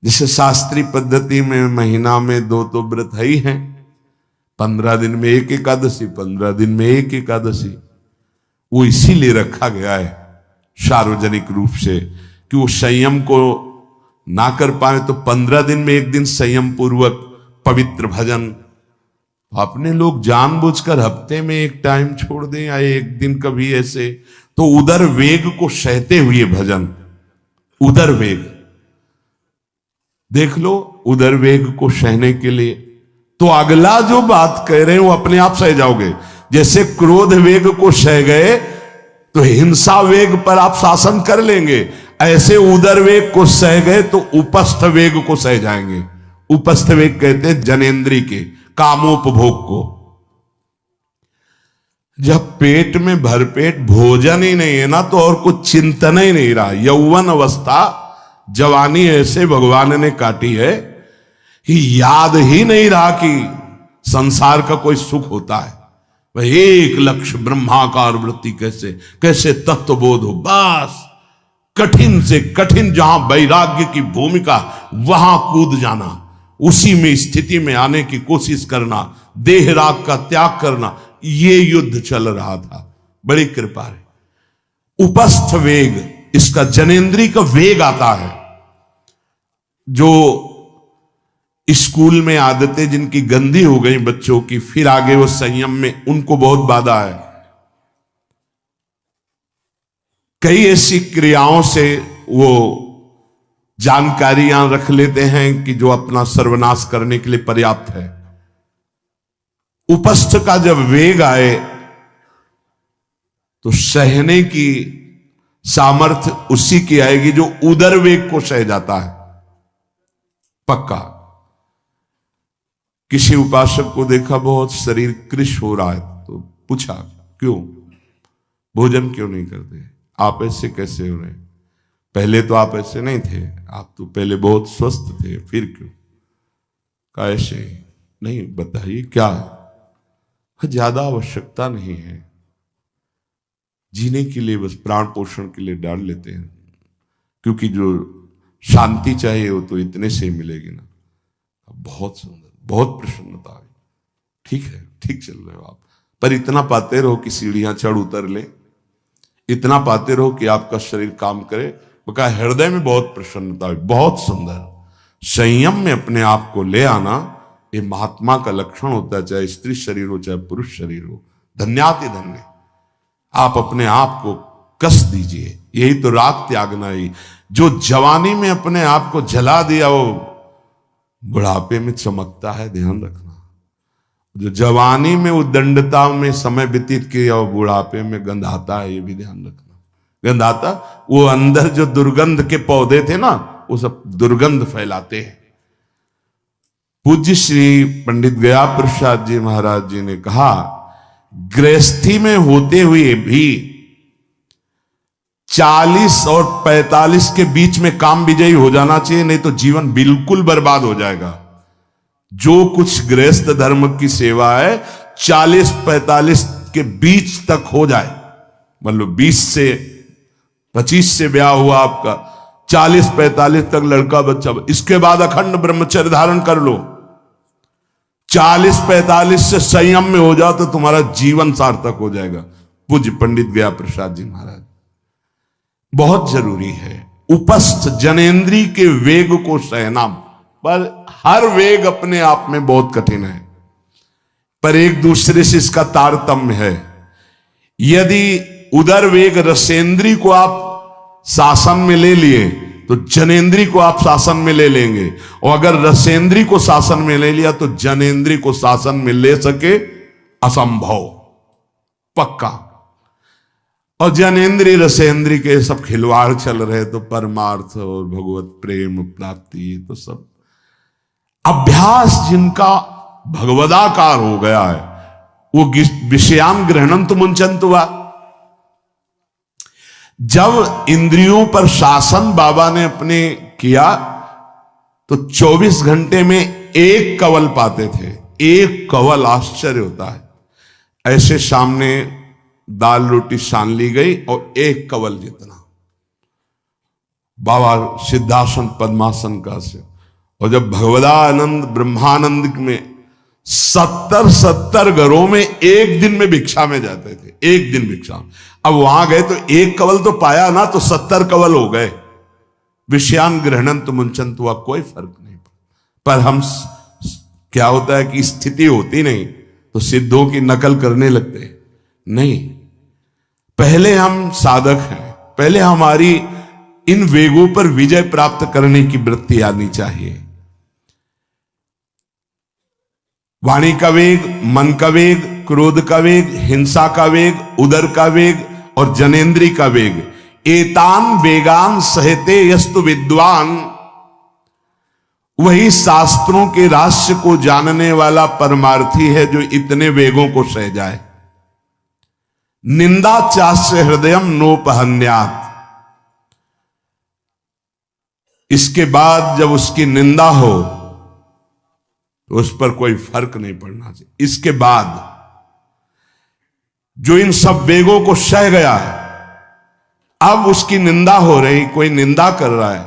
जैसे शास्त्रीय पद्धति में महीना में 2 तो व्रत है ही हैं, 15 दिन में एक एकादशी, 15 दिन में एक एकादशी। वो इसीलिए रखा गया है सार्वजनिक रूप से कि वो संयम को ना कर पाए तो 15 दिन में एक दिन संयम पूर्वक पवित्र भजन। अपने लोग जानबूझकर हफ्ते में एक टाइम छोड़ दें या एक दिन कभी ऐसे, तो उदर वेग को सहते हुए भजन। उदर वेग देख लो, उदर वेग को सहने के लिए तो अगला जो बात कह रहे हैं वो अपने आप सह जाओगे। जैसे क्रोध वेग को सह गए तो हिंसा वेग पर आप शासन कर लेंगे, ऐसे उदर वेग को सह गए तो उपस्थ वेग को सह जाएंगे। उपस्थ वेग कहते हैं जनेंद्री के कामोपभोग को। जब पेट में भरपेट भोजन ही नहीं है ना तो और कुछ चिंतन ही नहीं रहा। यौवन अवस्था जवानी ऐसे भगवान ने काटी है कि याद ही नहीं रहा कि संसार का कोई सुख होता है। वह एक लक्ष्य ब्रह्माकार वृत्ति कैसे कैसे तत्वबोध हो, बस कठिन से कठिन जहां वैराग्य की भूमिका वहां कूद जाना, उसी में स्थिति में आने की कोशिश करना, देह राग का त्याग करना, ये युद्ध चल रहा था। बड़ी कृपा है। उपस्थ वेग, इसका जनेंद्री का वेग आता है। जो स्कूल में आदतें जिनकी गंदी हो गई बच्चों की, फिर आगे वो संयम में, उनको बहुत बाधा है। कई ऐसी क्रियाओं से वो जानकारियां रख लेते हैं कि जो अपना सर्वनाश करने के लिए पर्याप्त है। उपस्थ का जब वेग आए तो सहने की सामर्थ्य उसी की आएगी जो उदर वेग को सह जाता है। पक्का। किसी उपासक को देखा बहुत शरीर कृश हो रहा है तो पूछा क्यों, भोजन क्यों नहीं करते, आप ऐसे कैसे हो रहे, पहले तो आप ऐसे नहीं थे, आप तो पहले बहुत स्वस्थ थे, फिर क्यों, का ऐसे नहीं, बताइए क्या, ज्यादा आवश्यकता नहीं है, जीने के लिए बस प्राण पोषण के लिए डाल लेते हैं, क्योंकि जो शांति चाहिए वो तो इतने से ही मिलेगी ना। बहुत सुंदर, बहुत प्रसन्नता है। ठीक है, ठीक चल रहे हो आप, पर इतना पाते रहो कि सीढ़ियां चढ़ उतर ले, इतना पाते रहो कि आपका शरीर काम करे। बका हृदय में बहुत प्रसन्नता है, बहुत सुंदर। संयम में अपने आप को ले आना ये महात्मा का लक्षण होता है, चाहे स्त्री शरीर हो चाहे पुरुष शरीर हो। धन्याति धन्य। आप अपने आप को कस दीजिए, यही तो राग त्यागना ही। जो जवानी में अपने आप को जला दिया वो बुढ़ापे में चमकता है, ध्यान रखना। जो जवानी में उद्दंडता में समय व्यतीत किया वो बुढ़ापे में गंधाता है, ये भी ध्यान रखना। गंधाता, वो अंदर जो दुर्गंध के पौधे थे ना वो सब दुर्गंध फैलाते हैं। पूज्य श्री पंडित गया प्रसाद जी महाराज जी ने कहा, गृहस्थी में होते हुए भी 40 और 45 के बीच में काम विजयी हो जाना चाहिए, नहीं तो जीवन बिल्कुल बर्बाद हो जाएगा। जो कुछ गृहस्थ धर्म की सेवा है 40-45 के बीच तक हो जाए, मतलब 20 से 25 से ब्याह हुआ आपका, 40-45 तक लड़का बच्चा, इसके बाद अखंड ब्रह्मचर्य धारण कर लो। 40-45 से संयम में हो जाओ तो तुम्हारा जीवन सार्थक हो जाएगा। पूज्य पंडित गया प्रसाद जी महाराज। बहुत जरूरी है उपस्थ जनेंद्री के वेग को सहना, पर हर वेग अपने आप में बहुत कठिन है, पर एक दूसरे से इसका तारतम्य है। यदि उदर वेग रसेंद्री को आप शासन में ले लिए तो जनेंद्री को आप शासन में ले लेंगे, और अगर रसेंद्री को शासन में ले लिया तो जनेंद्री को शासन में ले सके असंभव, पक्का। और जनेंद्री रसेंद्री के सब खिलवाड़ चल रहे तो परमार्थ और भगवत प्रेम प्राप्ति तो सब अभ्यास जिनका भगवदाकार हो गया है वो विषयाम गृहणंत मुंचंत हुआ। जब इंद्रियों पर शासन बाबा ने अपने किया तो 24 घंटे में एक कवल पाते थे। एक कवल, आश्चर्य होता है। ऐसे सामने दाल रोटी सान ली गई और एक कवल जितना बाबा सिद्धासन पद्मासन का से। और जब भगवदानंद ब्रह्मानंद में 70 घरों में एक दिन में भिक्षा में जाते थे, एक दिन भिक्षा। अब वहां गए तो एक कवल तो पाया ना, तो 70 कवल हो गए। विषयान ग्रहणंत मुंचंत हुआ, कोई फर्क नहीं। पर हम क्या होता है कि स्थिति होती नहीं तो सिद्धों की नकल करने लगते नहीं। पहले हम साधक हैं, पहले हमारी इन वेगों पर विजय प्राप्त करने की वृत्ति आनी चाहिए। वाणी का वेग, मन का वेग, क्रोध का वेग, हिंसा का वेग, उदर का वेग और जनेन्द्री का वेग, एतान वेगान सहते यस्तु विद्वान। वही शास्त्रों के रहस्य को जानने वाला परमार्थी है जो इतने वेगों को सह जाए। निंदा चास्य हृदयम नोपहन्यात। इसके बाद जब उसकी निंदा हो तो उस पर कोई फर्क नहीं पड़ना चाहिए। इसके बाद जो इन सब वेगों को सह गया है, अब उसकी निंदा हो रही, कोई निंदा कर रहा है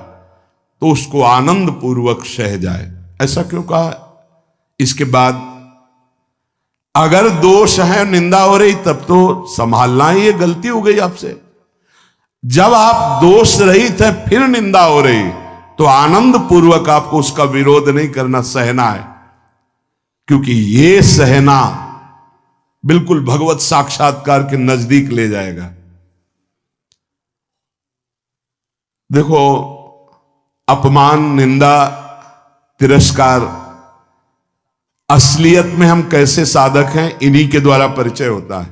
तो उसको आनंद पूर्वक सह जाए। ऐसा क्यों कहा? इसके बाद अगर दोष है, निंदा हो रही, तब तो संभालना ही, ये गलती हो गई आपसे। जब आप दोष रहित है फिर निंदा हो रही तो आनंद पूर्वक आपको उसका विरोध नहीं करना, सहना है। क्योंकि ये सहना बिल्कुल भगवत साक्षात्कार के नजदीक ले जाएगा। देखो, अपमान, निंदा, तिरस्कार, असलियत में हम कैसे साधक हैं इन्हीं के द्वारा परिचय होता है।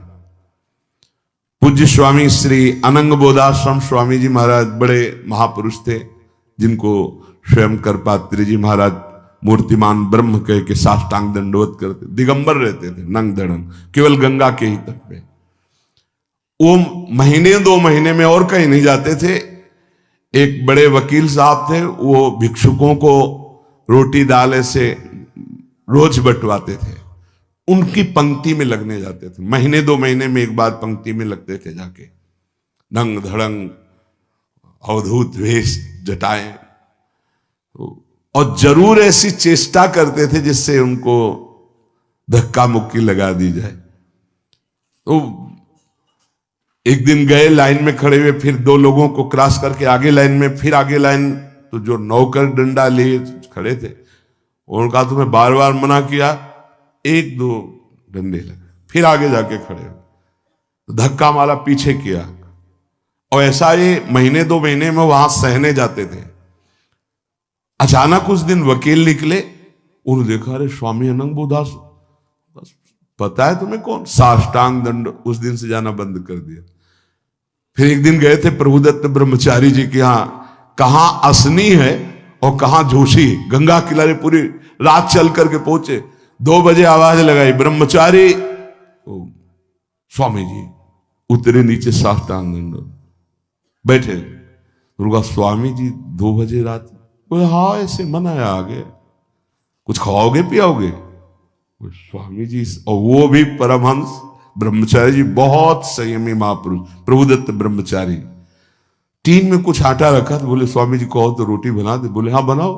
पूज्य स्वामी श्री अनंग बोधाश्रम स्वामी जी महाराज बड़े महापुरुष थे, जिनको स्वयं करपात्री जी महाराज मूर्तिमान ब्रह्म कह के साष्टांग दंडवत करते, दिगंबर रहते थे, नंग धड़ंग, केवल गंगा के ही तट पे। वो महीने 2 महीने में और कहीं नहीं जाते थे। एक बड़े वकील साहब थे, वो भिक्षुकों को रोटी दाल ऐसे रोज बंटवाते थे, उनकी पंक्ति में लगने जाते थे। महीने 2 महीने में एक बार पंक्ति में लगते थे जाके, नंग धड़ंग, अवधूत वेश, जटाएं, और जरूर ऐसी चेष्टा करते थे जिससे उनको धक्का मुक्की लगा दी जाए। तो एक दिन गए, लाइन में खड़े हुए, फिर 2 लोगों को क्रॉस करके आगे लाइन में, फिर आगे लाइन, तो जो नौकर डंडा लिए खड़े थे उनका तुम्हें बार बार मना किया, 1-2 डंडे लगे, फिर आगे जाके खड़े हो, धक्का मारा, पीछे किया। और ऐसा ये महीने 2 महीने में वहां सहने जाते थे। अचानक उस दिन वकील निकले, उन्होंने देखा, अरे स्वामी अनंग बोधास, पता है तुम्हें कौन? साष्टांग दंड। उस दिन से जाना बंद कर दिया। फिर एक दिन गए थे प्रभुदत्त ब्रह्मचारी जी के यहां, कहां असनी है और कहां जोशी, गंगा किनारे पूरी रात चल करके पहुंचे। 2 बजे आवाज लगाई, ब्रह्मचारी, स्वामी जी उतरे नीचे, साष्टांग दंड बैठे। दुर्गा, स्वामी जी 2 बजे रात? बोले हाँ, ऐसे मन आया आगे, कुछ खाओगे पियाओगे? स्वामी जी, और वो भी परमहंस ब्रह्मचारी जी, बहुत संयमी महापुरुष, प्रभुदत्त ब्रह्मचारी। टीन में कुछ आटा रखा, तो बोले स्वामी जी कहो तो रोटी बना दे। बोले हाँ बनाओ।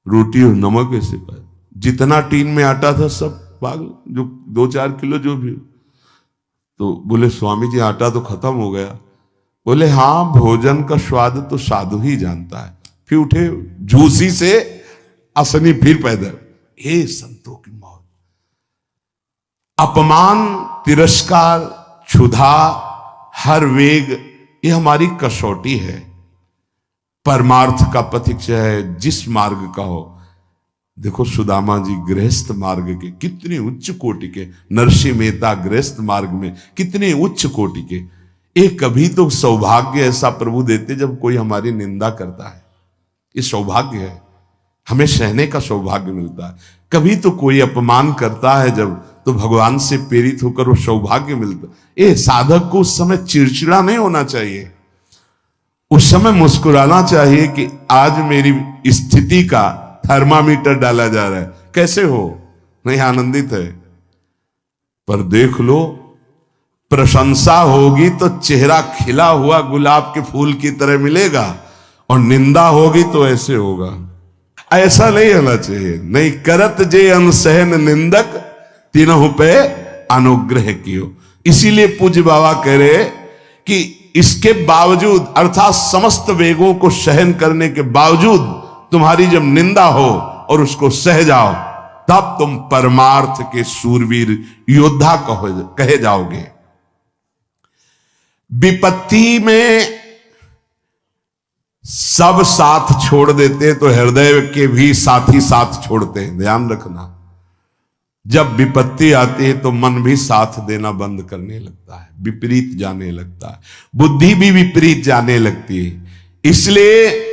रोटी और नमक ऐसे पाए, जितना टीन में आटा था सब पागल, जो 2-4 किलो जो भी। तो बोले स्वामी जी आटा तो खत्म हो गया। बोले हाँ, भोजन का स्वाद तो साधु ही जानता है। फिर उठे, झूसी से असनी फिर पैदल। हे संतों की मौत! अपमान, तिरस्कार, क्षुधा, हर वेग, ये हमारी कसौटी है। परमार्थ का पथिक चाहे जिस मार्ग का हो। देखो सुदामा जी गृहस्थ मार्ग के कितने उच्च कोटि के, नरसिंह मेहता गृहस्थ मार्ग में कितने उच्च कोटि के। एक कभी तो सौभाग्य ऐसा प्रभु देते जब कोई हमारी निंदा करता है, ये सौभाग्य है, हमें सहने का सौभाग्य मिलता है। कभी तो कोई अपमान करता है जब, तो भगवान से प्रेरित होकर वो सौभाग्य मिलता। ये साधक को उस समय चिड़चिड़ा नहीं होना चाहिए, उस समय मुस्कुराना चाहिए कि आज मेरी स्थिति का थर्मामीटर डाला जा रहा है, कैसे हो, नहीं आनंदित है। पर देख लो, प्रशंसा होगी तो चेहरा खिला हुआ गुलाब के फूल की तरह मिलेगा, और निंदा होगी तो ऐसे होगा। ऐसा नहीं होना चाहिए। नहीं करत जे अनसहन निंदक, तीनों पे अनुग्रह कियो। इसीलिए पूज्य बाबा कह रहे कि इसके बावजूद, अर्थात समस्त वेगों को सहन करने के बावजूद तुम्हारी जब निंदा हो और उसको सह जाओ, तब तुम परमार्थ के सूरवीर योद्धा कहे जाओगे। विपत्ति में सब साथ छोड़ देते तो हृदय के भी साथी साथ छोड़ते हैं, ध्यान रखना। जब विपत्ति आती है तो मन भी साथ देना बंद करने लगता है, विपरीत जाने लगता है, बुद्धि भी विपरीत जाने लगती है। इसलिए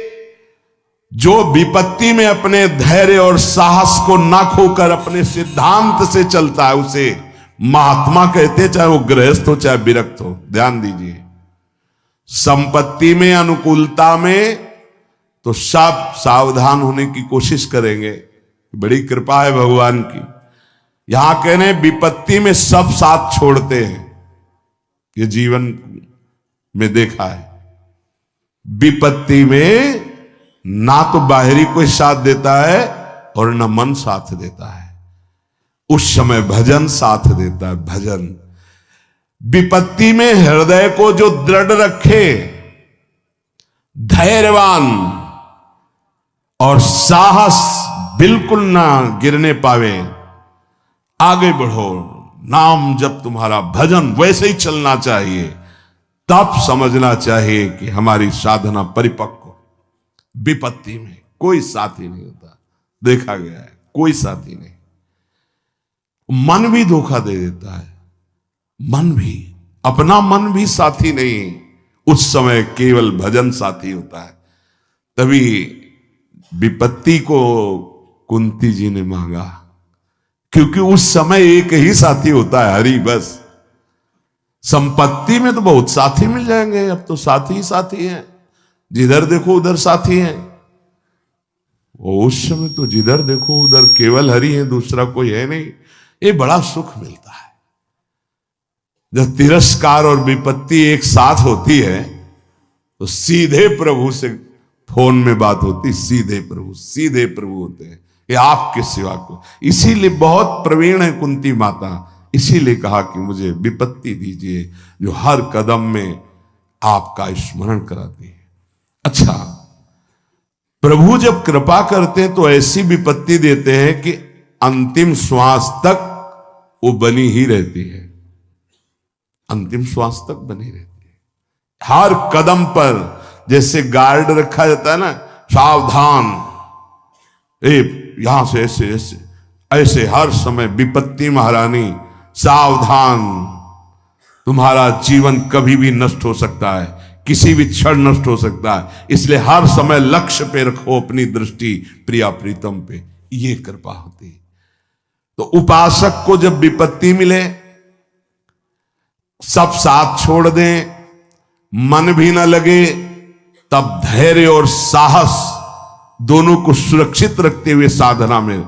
जो विपत्ति में अपने धैर्य और साहस को ना खोकर अपने सिद्धांत से चलता है, उसे महात्मा कहते, चाहे वो गृहस्थ हो चाहे विरक्त हो। ध्यान दीजिए, संपत्ति में, अनुकूलता में तो सब सावधान होने की कोशिश करेंगे, बड़ी कृपा है भगवान की। यहां कहने विपत्ति में सब साथ छोड़ते हैं, ये जीवन में देखा है। विपत्ति में ना तो बाहरी कोई साथ देता है और न मन साथ देता है, उस समय भजन साथ देता है, भजन। विपत्ति में हृदय को जो दृढ़ रखे, धैर्यवान और साहस बिल्कुल ना गिरने पावे, आगे बढ़ो, नाम जब तुम्हारा भजन वैसे ही चलना चाहिए, तब समझना चाहिए कि हमारी साधना परिपक्व। विपत्ति में कोई साथी नहीं होता, देखा गया है, कोई साथी नहीं। मन भी धोखा दे देता है, मन भी, अपना मन भी साथी नहीं, उस समय केवल भजन साथी होता है। तभी विपत्ति को कुंती जी ने मांगा, क्योंकि उस समय एक ही साथी होता है, हरि बस। संपत्ति में तो बहुत साथी मिल जाएंगे, अब तो साथी ही साथी हैं, जिधर देखो उधर साथी हैं। उस समय तो जिधर देखो उधर केवल हरि है, दूसरा कोई है नहीं। ये बड़ा सुख मिलता है जब तिरस्कार और विपत्ति एक साथ होती है, तो सीधे प्रभु से फोन में बात होती, सीधे प्रभु होते हैं, ये आपके सिवा को। इसीलिए बहुत प्रवीण है कुंती माता, इसीलिए कहा कि मुझे विपत्ति दीजिए जो हर कदम में आपका स्मरण कराती है। अच्छा, प्रभु जब कृपा करते हैं तो ऐसी विपत्ति देते हैं कि अंतिम श्वास तक वो बनी ही रहती है, अंतिम श्वास तक बनी रहती है। हर कदम पर जैसे गार्ड रखा जाता है ना, सावधान, यहां से ऐसे ऐसे ऐसे, हर समय विपत्ति महारानी सावधान, तुम्हारा जीवन कभी भी नष्ट हो सकता है, किसी भी क्षण नष्ट हो सकता है, इसलिए हर समय लक्ष्य पे रखो अपनी दृष्टि, प्रिया प्रीतम पे। ये कृपा होती है। तो उपासक को जब विपत्ति मिले, सब साथ छोड़ दें, मन भी ना लगे, तब धैर्य और साहस दोनों को सुरक्षित रखते हुए साधना में